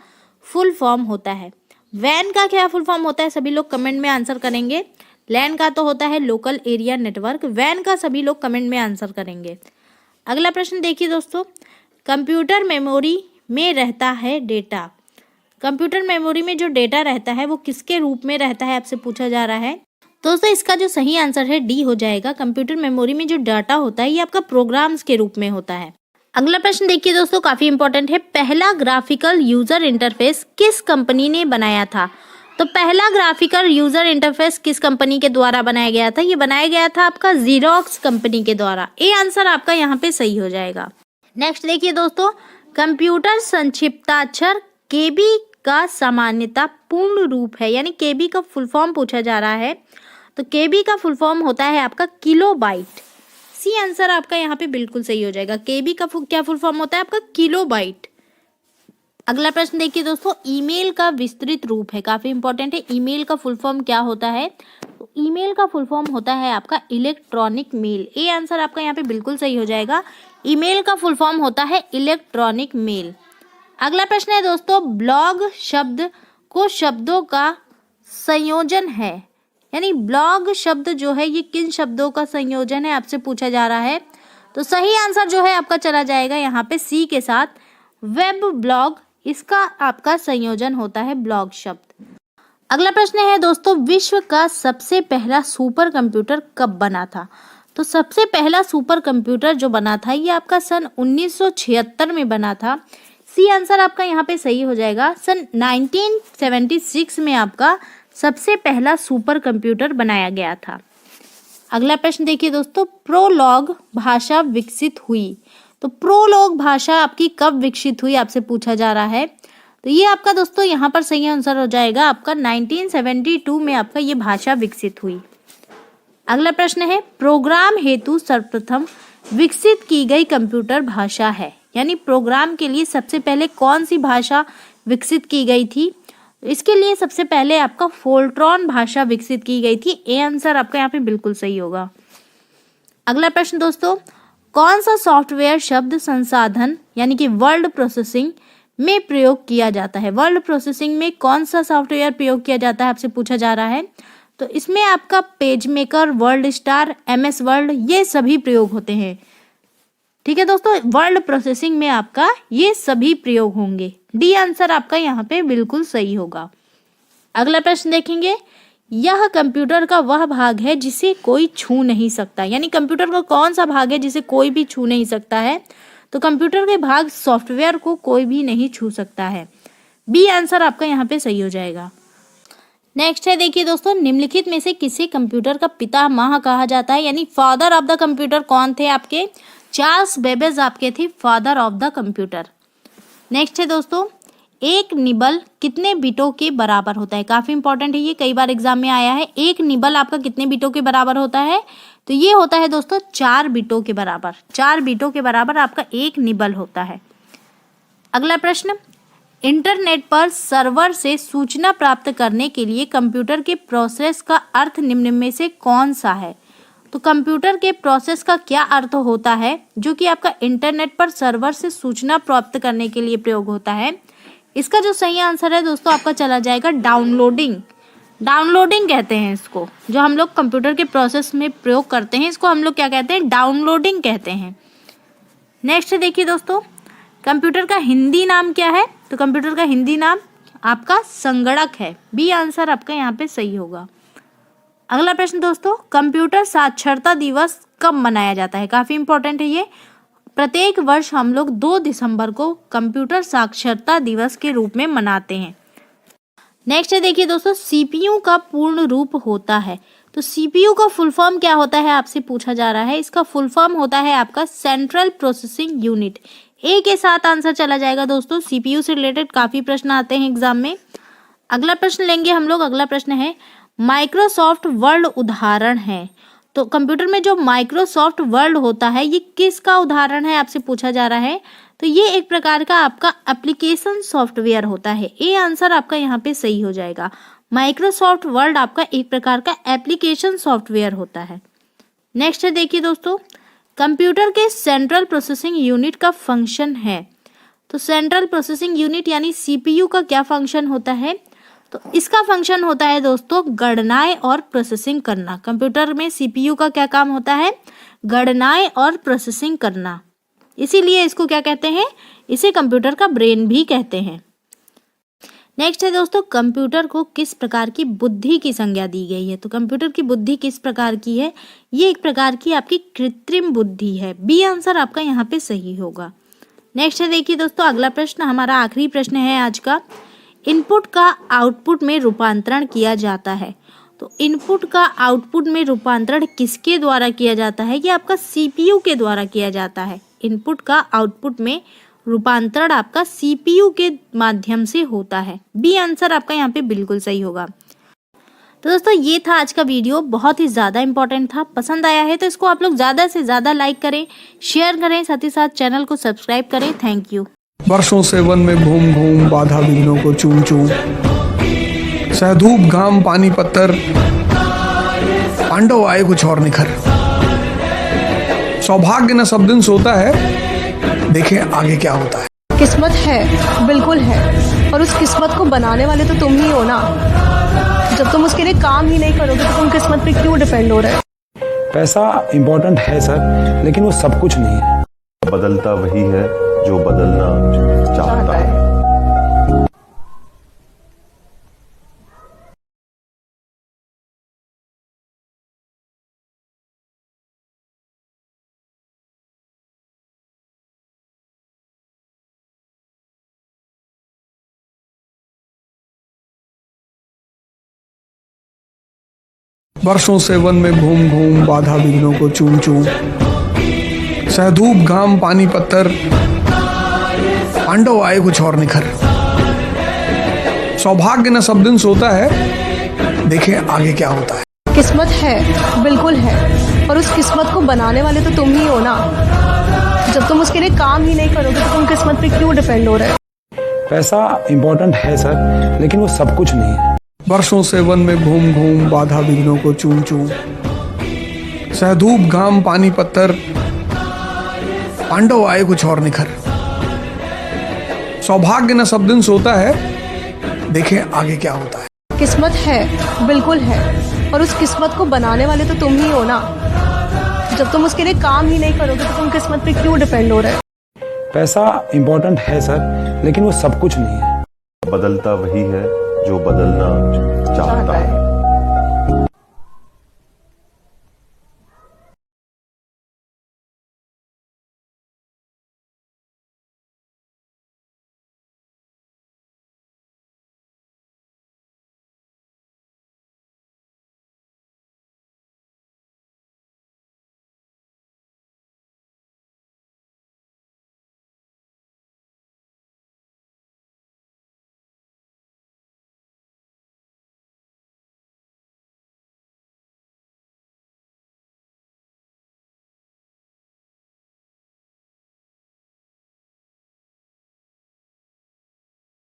फुल फॉर्म होता है। वैन का क्या फुल फॉर्म होता है सभी लोग कमेंट में आंसर करेंगे। लैन का तो होता है लोकल एरिया नेटवर्क, वैन का सभी लोग कमेंट में आंसर करेंगे। अगला प्रश्न देखिए दोस्तों, कंप्यूटर मेमोरी में रहता है डेटा। कंप्यूटर मेमोरी में जो डेटा रहता है वो किसके रूप में रहता है आपसे पूछा जा रहा है। दोस्तों इसका जो सही आंसर है डी हो जाएगा। कंप्यूटर मेमोरी में जो डाटा होता है ये आपका प्रोग्राम्स के रूप में होता है। अगला प्रश्न देखिए दोस्तों, काफी इंपॉर्टेंट है, पहला ग्राफिकल यूजर इंटरफेस किस कंपनी ने बनाया था। तो पहला ग्राफिकल यूजर इंटरफेस किस कंपनी के द्वारा बनाया गया था। ये बनाया गया था आपका जीरोक्स कंपनी के द्वारा। ए आंसर आपका यहाँ पे सही हो जाएगा। नेक्स्ट देखिए दोस्तों, कंप्यूटर संक्षिप्ताक्षर KB का सामान्यता पूर्ण रूप है, यानी KB का फुल फॉर्म पूछा जा रहा है। तो KB का फुल फॉर्म होता है आपका किलोबाइट। सी आंसर आपका यहाँ पे बिल्कुल सही हो जाएगा। KB का क्या फुल फॉर्म होता है आपका किलोबाइट। अगला प्रश्न देखिए दोस्तों, ईमेल का विस्तृत रूप है। काफी इंपॉर्टेंट है, ईमेल का फुल फॉर्म क्या होता है। तो ईमेल का फुल फॉर्म होता है आपका इलेक्ट्रॉनिक मेल। ए आंसर आपका यहाँ पे बिल्कुल सही हो जाएगा। ईमेल का फुल फॉर्म होता है इलेक्ट्रॉनिक मेल। अगला प्रश्न है दोस्तों, ब्लॉग शब्द को शब्दों का संयोजन है, यानी ब्लॉग शब्द जो है ये किन शब्दों का संयोजन है आपसे पूछा जा रहा है। तो सही आंसर जो है आपका चला जाएगा यहाँ पे सी के साथ, वेब ब्लॉग, इसका आपका संयोजन होता है ब्लॉग शब्द। अगला प्रश्न है दोस्तों, विश्व का सबसे पहला सुपर कंप्यूटर कब बना था। तो सबसे पहला सुपर कंप्यूटर जो बना था ये आपका सन 1976 में बना था। सी आंसर आपका यहाँ पे सही हो जाएगा। सन 1976 में आपका सबसे पहला सुपर कंप्यूटर बनाया गया था। अगला प्रश्न देखिए दोस्तों, प्रोलॉग भाषा विकसित हुई। तो प्रोलॉग भाषा आपकी कब विकसित हुई आपसे पूछा जा रहा है। तो ये आपका दोस्तों यहाँ पर सही आंसर हो जाएगा आपका 1972 में आपका ये भाषा विकसित हुई। अगला प्रश्न है, प्रोग्राम हेतु सर्वप्रथम विकसित की गई कंप्यूटर भाषा है, यानी प्रोग्राम के लिए सबसे पहले कौन सी भाषा विकसित की गई थी। इसके लिए सबसे पहले आपका फोल्ट्रॉन भाषा विकसित की गई थी। ए आंसर आपका यहाँ पे बिल्कुल सही होगा। अगला प्रश्न दोस्तों, कौन सा सॉफ्टवेयर शब्द संसाधन यानी कि वर्ड प्रोसेसिंग में प्रयोग किया जाता है। वर्ड प्रोसेसिंग में कौन सा सॉफ्टवेयर प्रयोग किया जाता है आपसे पूछा जा रहा है। तो इसमें आपका page maker, word star, MS word, ये सभी प्रयोग होते हैं। ठीक है दोस्तों, वर्ड प्रोसेसिंग में आपका ये सभी प्रयोग होंगे। डी आंसर आपका यहाँ पे बिल्कुल सही होगा। अगला प्रश्न देखेंगे, यह कंप्यूटर का वह भाग है जिसे कोई छू नहीं सकता, यानी कंप्यूटर का कौन सा भाग है जिसे कोई भी छू नहीं सकता है। तो कंप्यूटर के भाग सॉफ्टवेयर को कोई भी नहीं छू सकता है। बी आंसर आपका यहाँ पे सही हो जाएगा। नेक्स्ट है देखिए दोस्तों, निम्नलिखित में से किसे कंप्यूटर का पितामह कहा जाता है, यानी फादर ऑफ द कंप्यूटर कौन थे आपके। चार्ल्स बेबेज आपके थे father of the computer. Next है दोस्तों, एक निबल कितने बिटों के बराबर होता है। काफी इंपॉर्टेंट है ये, कई बार एग्जाम में आया है। एक निबल आपका कितने बिटों के बराबर होता है। तो ये होता है दोस्तों 4 बिटों के बराबर। 4 बिटों के बराबर आपका एक निबल होता है। अगला प्रश्न, इंटरनेट पर सर्वर से सूचना प्राप्त करने के लिए कंप्यूटर के प्रोसेस का अर्थ निम्न में से कौन सा है। तो कंप्यूटर के प्रोसेस का क्या अर्थ होता है जो कि आपका इंटरनेट पर सर्वर से सूचना प्राप्त करने के लिए प्रयोग होता है। इसका जो सही आंसर है दोस्तों आपका चला जाएगा डाउनलोडिंग। डाउनलोडिंग कहते हैं इसको, जो हम लोग कंप्यूटर के प्रोसेस में प्रयोग करते हैं इसको हम लोग क्या कहते हैं, डाउनलोडिंग कहते हैं। नेक्स्ट देखिए दोस्तों, कंप्यूटर का हिंदी नाम क्या है। तो कंप्यूटर का हिंदी नाम आपका संगणक है। बी आंसर आपका यहाँ पे सही होगा। अगला प्रश्न दोस्तों, कंप्यूटर साक्षरता दिवस कब मनाया जाता है। काफी इंपॉर्टेंट है ये। प्रत्येक वर्ष हम लोग 2 दिसंबर को कंप्यूटर साक्षरता दिवस के रूप में मनाते हैं। नेक्स्ट है देखिए दोस्तों, CPU का पूर्ण रूप होता है। तो CPU का फुल फॉर्म क्या होता है आपसे पूछा जा रहा है। इसका फुल फॉर्म होता है आपका सेंट्रल प्रोसेसिंग यूनिट। ए के साथ आंसर चला जाएगा दोस्तों। CPU से रिलेटेड काफी प्रश्न आते हैं एग्जाम में। अगला प्रश्न लेंगे हम लोग। अगला प्रश्न है, माइक्रोसॉफ्ट वर्ड उदाहरण है। तो कंप्यूटर में जो माइक्रोसॉफ्ट वर्ड होता है ये किसका उदाहरण है आपसे पूछा जा रहा है। तो ये एक प्रकार का आपका एप्लीकेशन सॉफ्टवेयर होता है। ए आंसर आपका यहाँ पे सही हो जाएगा। माइक्रोसॉफ्ट वर्ड आपका एक प्रकार का एप्लीकेशन सॉफ्टवेयर होता है। नेक्स्ट है देखिए दोस्तों, कंप्यूटर के सेंट्रल प्रोसेसिंग यूनिट का फंक्शन है। तो सेंट्रल प्रोसेसिंग यूनिट यानी CPU का क्या फंक्शन होता है। तो इसका फंक्शन होता है दोस्तों गणनाएं और प्रोसेसिंग करना। कंप्यूटर में CPU का क्या काम होता है, गणनाएं और प्रोसेसिंग करना। इसीलिए इसको क्या कहते हैं, इसे कंप्यूटर का ब्रेन भी कहते हैं। नेक्स्ट है दोस्तों, कंप्यूटर को किस प्रकार की बुद्धि की संज्ञा दी गई है। तो कंप्यूटर की बुद्धि किस प्रकार की है, ये एक प्रकार की आपकी कृत्रिम बुद्धि है। बी आंसर आपका यहाँ पे सही होगा। नेक्स्ट है देखिए दोस्तों, अगला प्रश्न हमारा आखिरी प्रश्न है आज का। इनपुट का आउटपुट में रूपांतरण किया जाता है। तो इनपुट का आउटपुट में रूपांतरण किसके द्वारा किया जाता है, ये आपका CPU के द्वारा किया जाता है। इनपुट का आउटपुट में रूपांतरण आपका CPU के माध्यम से होता है। बी आंसर आपका यहाँ पे बिल्कुल सही होगा। तो दोस्तों ये था आज का वीडियो, बहुत ही ज़्यादा इंपॉर्टेंट था। पसंद आया है तो इसको आप लोग ज़्यादा से ज़्यादा लाइक करें, शेयर करें, साथ ही साथ चैनल को सब्सक्राइब करें। Thank you. वर्षों से वन में घूम घूम बाधा विघ्नों को चूम चूम, सहधूप घाम पानी पत्थर, पांडव आए कुछ और निखर। सौभाग्य न सब दिन सोता है, देखें आगे क्या होता है। किस्मत है, बिल्कुल है, और उस किस्मत को बनाने वाले तो तुम ही हो ना। जब तुम उसके लिए काम ही नहीं करोगे तो तुम किस्मत पे क्यों डिपेंड हो रहे हो? पैसा इम्पोर्टेंट है सर, लेकिन वो सब कुछ नहीं है। बदलता वही है जो बदलना चाहता है। वर्षों से वन में घूम घूम बाधा विघ्नों को चूम चूम, सहधूप घाम पानी पत्थर, पांडव आए कुछ और निखर। सौभाग्य न सब दिन सोता है, देखें आगे क्या होता है। किस्मत है, बिल्कुल है, और उस किस्मत को बनाने वाले तो तुम ही हो ना। जब तुम उसके लिए काम ही नहीं करोगे तो तुम किस्मत पे क्यों डिपेंड हो रहे हो? पैसा इम्पोर्टेंट है सर, लेकिन वो सब कुछ नहीं है। वर्षों से वन में घूम घूम बाधा विघ्नों को चूम चूम, सहधूप घाम पानी पत्थर, पांडव आए कुछ और निखर। सौभाग्य न सब दिन सोता है, देखें आगे क्या होता है। किस्मत है, बिल्कुल है, और उस किस्मत को बनाने वाले तो तुम ही हो ना। जब तुम उसके लिए काम ही नहीं करोगे तो तुम किस्मत पे क्यों डिपेंड हो रहे हो? पैसा इम्पोर्टेंट है सर, लेकिन वो सब कुछ नहीं है। बदलता वही है जो बदलना चाहता है।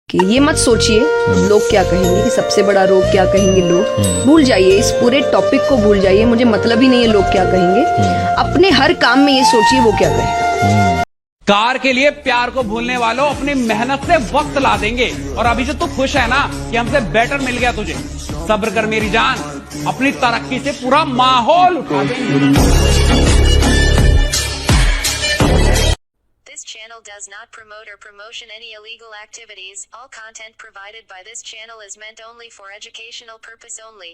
कि ये मत सोचिए लोग क्या कहेंगे, कि सबसे बड़ा रोग क्या कहेंगे लोग। भूल जाइए, इस पूरे टॉपिक को भूल जाइए, मुझे मतलब ही नहीं है लोग क्या कहेंगे। अपने हर काम में ये सोचिए वो क्या कहेंगे। कार के लिए प्यार को भूलने वालों अपनी मेहनत से वक्त ला देंगे। और अभी जो तू खुश है ना कि हमसे बेटर मिल गया तुझे, सब्र कर मेरी जान, अपनी तरक्की से पूरा माहौल उठा देंगे। This channel does not promote or promotion any illegal activities. All content provided by this channel is meant only for educational purpose only.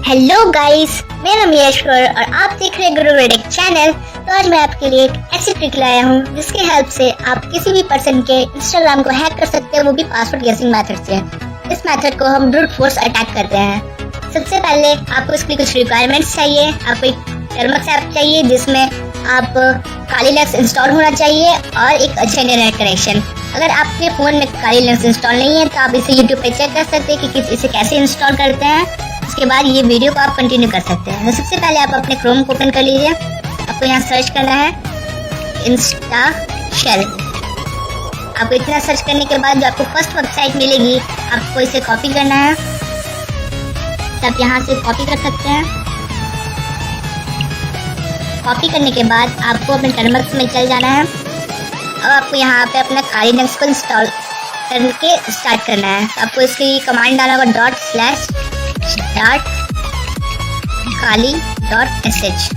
Hello guys, मेरा नाम यश और आप देख रहे हैं गुरु वेडिक चैनल। तो आज मैं आपके लिए एक ऐसी ट्रिक लाया हूँ जिसके हेल्प से आप किसी भी पर्सन के इंस्टाग्राम को हैक कर सकते हैं, वो भी पासवर्ड गेसिंग मेथड से। इस मेथड को हम ब्रूट फोर्स अटैक कहते हैं। सबसे पहले आपको इसके लिए कुछ रिक्वायरमेंट्स चाहिए। आपको एक टर्मक्स ऐप चाहिए जिसमें आप काली लिनक्स इंस्टॉल होना चाहिए और एक अच्छा इंटरनेट कनेक्शन। अगर आपके फ़ोन में काली लिनक्स इंस्टॉल नहीं है तो आप इसे यूट्यूब पे चेक कर सकते हैं कि इसे कैसे इंस्टॉल करते हैं। उसके बाद ये वीडियो को आप कंटिन्यू कर सकते हैं। तो सबसे पहले आप अपने क्रोम को ओपन कर लीजिए। आपको यहाँ सर्च करना है इंस्टा शेल। आपको इतना सर्च करने के बाद जो आपको फर्स्ट वेबसाइट मिलेगी आपको इसे कॉपी करना है। तो आप यहाँ से कॉपी कर सकते हैं। कॉपी करने के बाद आपको अपने टर्मिनल में चल जाना है। अब आपको यहाँ पे अपना काली लिनक्स को इंस्टॉल करके स्टार्ट करना है। तो आपको इसके लिए कमांड डालना होगा ./start_kali.sh।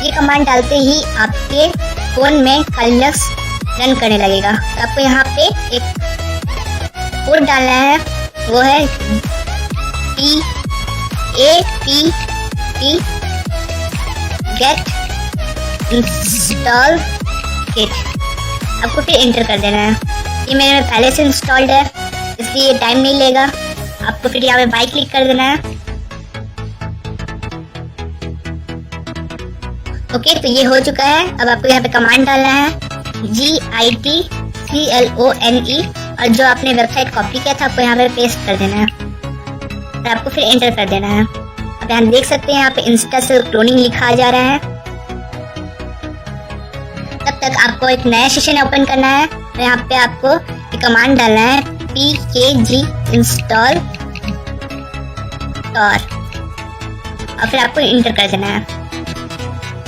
ये कमांड डालते ही आपके फ़ोन में काली लिनक्स रन करने लगेगा। तो आपको यहाँ पे एक कोड डालना है, वो है PATT get install kit। आपको फिर एंटर कर देना है। ये मेरे में पहले से इंस्टॉल्ड है इसलिए ये टाइम नहीं लेगा। आपको फिर यहाँ पे बाई क्लिक कर देना है। ओके, तो ये हो चुका है। अब आपको यहाँ पे कमांड डालना है GITCLONE और जो आपने वेबसाइट कॉपी किया था आपको यहाँ पे पेस्ट कर देना है और आपको फिर एंटर कर देना है। आप यहाँ देख सकते हैं यहाँ पे इंस्टा से क्लोनिंग लिखा जा रहा है। तब तक आपको एक नया सेशन ओपन करना है। तो यहाँ पे आपको एक कमांड डालना है pkg install tor और फिर आपको इंटर कर देना है।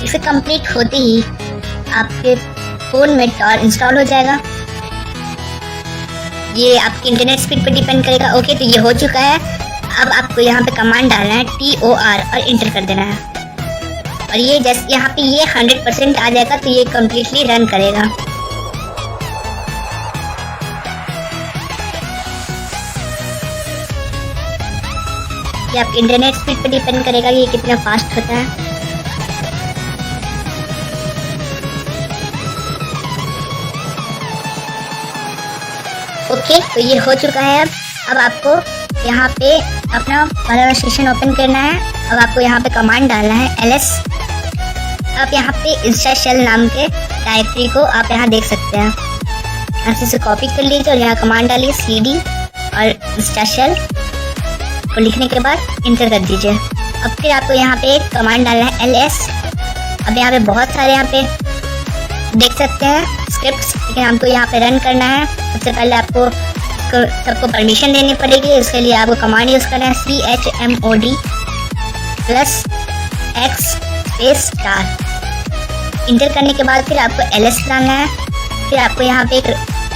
इसे कंप्लीट होते ही आपके फोन में tor इंस्टॉल हो जाएगा। ये आपकी इंटरनेट स्पीड पर डिपेंड करेगा। ओके, तो ये हो चुका है। अब आपको यहाँ पे कमांड डालना है TOR और इंटर कर देना है। और ये जैसे यहाँ पे ये 100% आ जाएगा तो ये कम्प्लीटली रन करेगा। ये आपके इंटरनेट स्पीड पर डिपेंड करेगा ये कितना फास्ट होता है। ओके, तो ये हो चुका है। अब आपको यहाँ पे अपना वाला सेशन ओपन करना है। अब आपको यहाँ पे कमांड डालना है ls। आप यहाँ पे इंस्टा शेल नाम के डायरेक्टरी को आप यहाँ देख सकते हैं। यहाँ से इसे कॉपी कर लीजिए और यहाँ कमांड डालिए cd और इंस्टा शेल को लिखने के बाद इंटर कर दीजिए। अब फिर आपको यहाँ पे एक कमांड डालना है ls। अब यहाँ पे बहुत सारे यहाँ पे देख सकते हैं स्क्रिप्ट्स, लेकिन हमको यहाँ पे रन करना है। सबसे पहले आपको सबको परमिशन देनी पड़ेगी। उसके लिए आपको कमांड यूज़ करना है chmod +x *। इंटर करने के बाद फिर आपको ls डालना है। फिर आपको यहाँ पे एक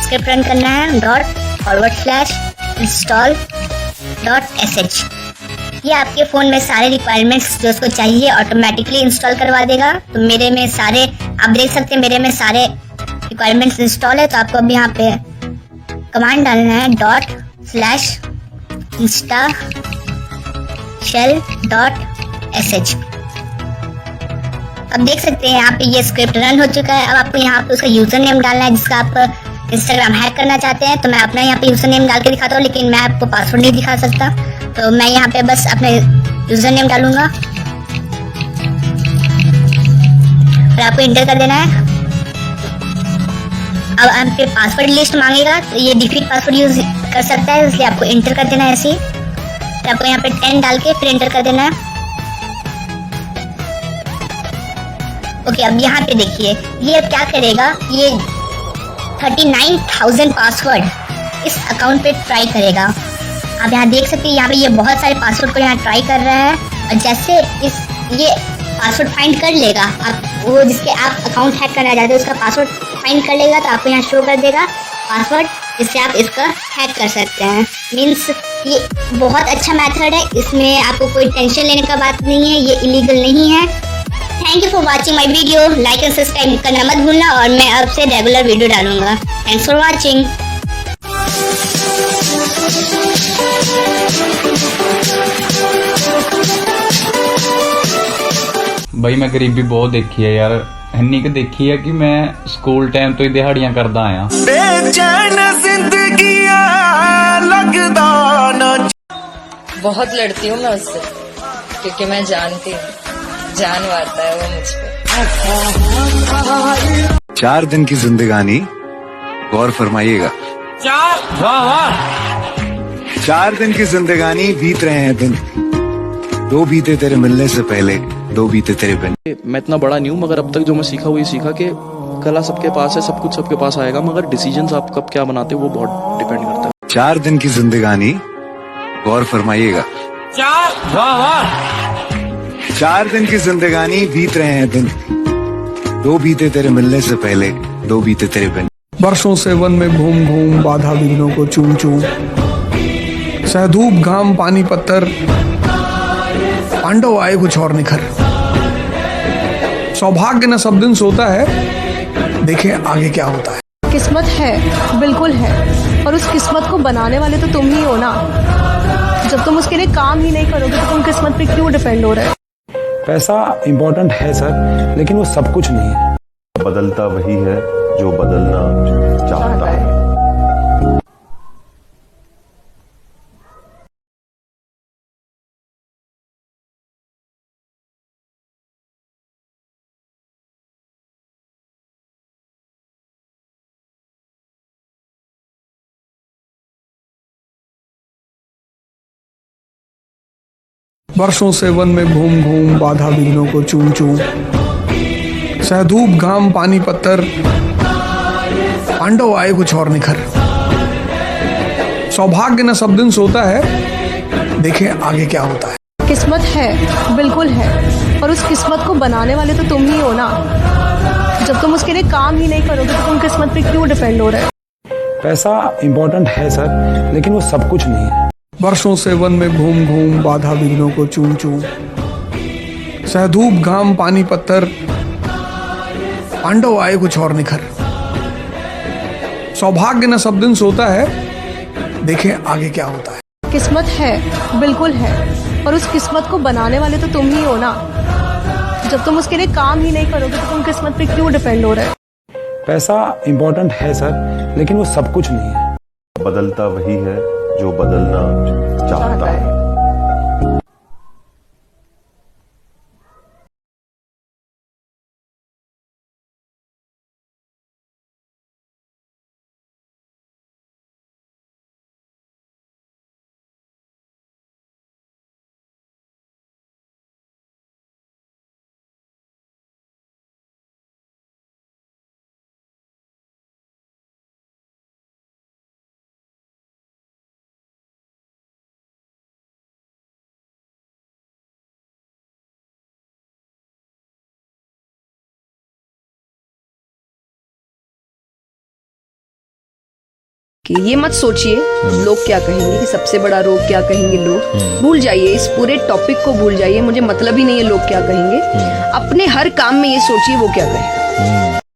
स्क्रिप्ट रन करना है ./install.sh। ये आपके फ़ोन में सारे रिक्वायरमेंट्स जो उसको चाहिए ऑटोमेटिकली इंस्टॉल करवा देगा। तो मेरे में सारे आप देख सकते हैं, मेरे में सारे रिक्वायरमेंट्स इंस्टॉल है। तो आपको अब यहाँ पे कमांड डालना है ./install.shell.sh। अब देख सकते हैं यहाँ पे ये स्क्रिप्ट रन हो चुका है। अब आपको यहाँ पे उसका यूज़र नेम डालना है जिसका आप इंस्टाग्राम हैक करना चाहते हैं। तो मैं अपना यहाँ पे यूज़र नेम डाल के दिखाता हूँ, लेकिन मैं आपको पासवर्ड नहीं दिखा सकता। तो मैं यहाँ पे बस अपने यूज़र नेम डालूंगा और आपको इंटर कर देना है। अब आपके पासवर्ड लिस्ट मांगेगा तो ये डिफीट पासवर्ड यूज कर सकता है, इसलिए आपको इंटर कर देना है ऐसे ही। तो आपको यहाँ पे 10 डाल के फिर इंटर कर देना है। ओके, अब यहाँ पे देखिए ये अब क्या करेगा, ये 39,000 पासवर्ड इस अकाउंट पे ट्राई करेगा। आप यहाँ देख सकते हैं यहाँ पे ये बहुत सारे पासवर्ड को यहाँ ट्राई कर रहा है। और जैसे ये पासवर्ड फाइंड कर लेगा, आप वो जिसके आप अकाउंट हैक करना चाहते हैं उसका पासवर्ड फाइंड कर लेगा, तो आपको यहाँ शो कर देगा पासवर्ड जिससे आप इसका हैक कर सकते हैं। मीन्स ये बहुत अच्छा मेथड है, इसमें आपको कोई टेंशन लेने का बात नहीं है, ये इलीगल नहीं है। Thank you for watching my video. Like and subscribe करना मत भूलना और मैं अब से रेगुलर वीडियो डालूंगा। Thanks for watching. ਬਈ ਮੈਂ ਗਰੀਬੀ ਬਹੁਤ ਦੇਖੀ ਹੈ ਯਾਰ, ਇੰਨੀ ਕੁ ਦੇਖੀ ਹੈ ਕਿ ਮੈਂ ਸਕੂਲ ਟਾਈਮ ਤੋਂ ਹੀ ਦਿਹਾੜੀਆਂ ਕਰਦਾ ਆਇਆ। बेचैन जिंदगियां लगदा ना। बहुत लड़ती हूँ मैं उससे क्योंकि मैं जानती हूँ जान मारता है वो मुझ पे। 4 दिन की जिंदगानी गौर फरमाइएगा। 4 दिन की जिंदगानी बीत रहे हैं दिन, 2 बीते तेरे मिलने से पहले, 2 बीते तेरे बिन। मैं इतना बड़ा नहीं हूँ, मगर अब तक जो मैं सीखा वो ये सीखा कि कला सबके पास है, सब कुछ सबके पास आएगा, मगर डिसीजंस आप कब क्या बनाते हो वो बहुत डिपेंड करता है। 4 दिन की जिंदगानी गौर फरमाइएगा। 4 दिन की जिंदगानी बीत रहे हैं दिन, 2 बीते तेरे मिलने से पहले, 2 बीते तेरे बिन। वर्षों से वन में घूम घूम बाधा विघ्नों को चूम चूम, सहधूप घाम पानी पत्थर, पांडव आए कुछ और निखर। सौभाग्य न सब दिन सोता है, देखें आगे क्या होता है। किस्मत है, बिल्कुल है, और उस किस्मत को बनाने वाले तो तुम ही हो ना। जब तुम उसके लिए काम ही नहीं करोगे तो तुम किस्मत पे क्यों डिपेंड हो रहे हो? पैसा इम्पोर्टेंट है सर, लेकिन वो सब कुछ नहीं है। बदलता वही है जो बदलना चाहता है। वर्षों से वन में घूम घूम बाधा विघ्नों को चूम चूम, सहधूप घाम पानी पत्थर, पांडव आए कुछ और निखर। सौभाग्य न सब दिन सोता है, देखें आगे क्या होता है। किस्मत है, बिल्कुल है, और उस किस्मत को बनाने वाले तो तुम ही हो ना। जब तुम उसके लिए काम ही नहीं करोगे तो तुम किस्मत पे क्यों डिपेंड हो रहे हो? पैसा इम्पोर्टेंट है सर, लेकिन वो सब कुछ नहीं है। वर्षों से वन में घूम घूम बाधा विघ्नों को चूम चूम, सहधूप घाम पानी पत्थर, पांडव आए कुछ और निखर। सौभाग्य न सब दिन सोता है, देखें आगे क्या होता है। किस्मत है, बिल्कुल है, और उस किस्मत को बनाने वाले तो तुम ही हो ना। जब तुम उसके लिए काम ही नहीं करोगे तो तुम किस्मत पे क्यों डिपेंड हो रहे हो? पैसा इम्पोर्टेंट है सर, लेकिन वो सब कुछ नहीं है। बदलता वही है जो बदलना चाहता है। कि ये मत सोचिए लोग क्या कहेंगे, कि सबसे बड़ा रोग क्या कहेंगे लोग। भूल जाइए, इस पूरे टॉपिक को भूल जाइए, मुझे मतलब ही नहीं है लोग क्या कहेंगे। अपने हर काम में ये सोचिए वो क्या कहें।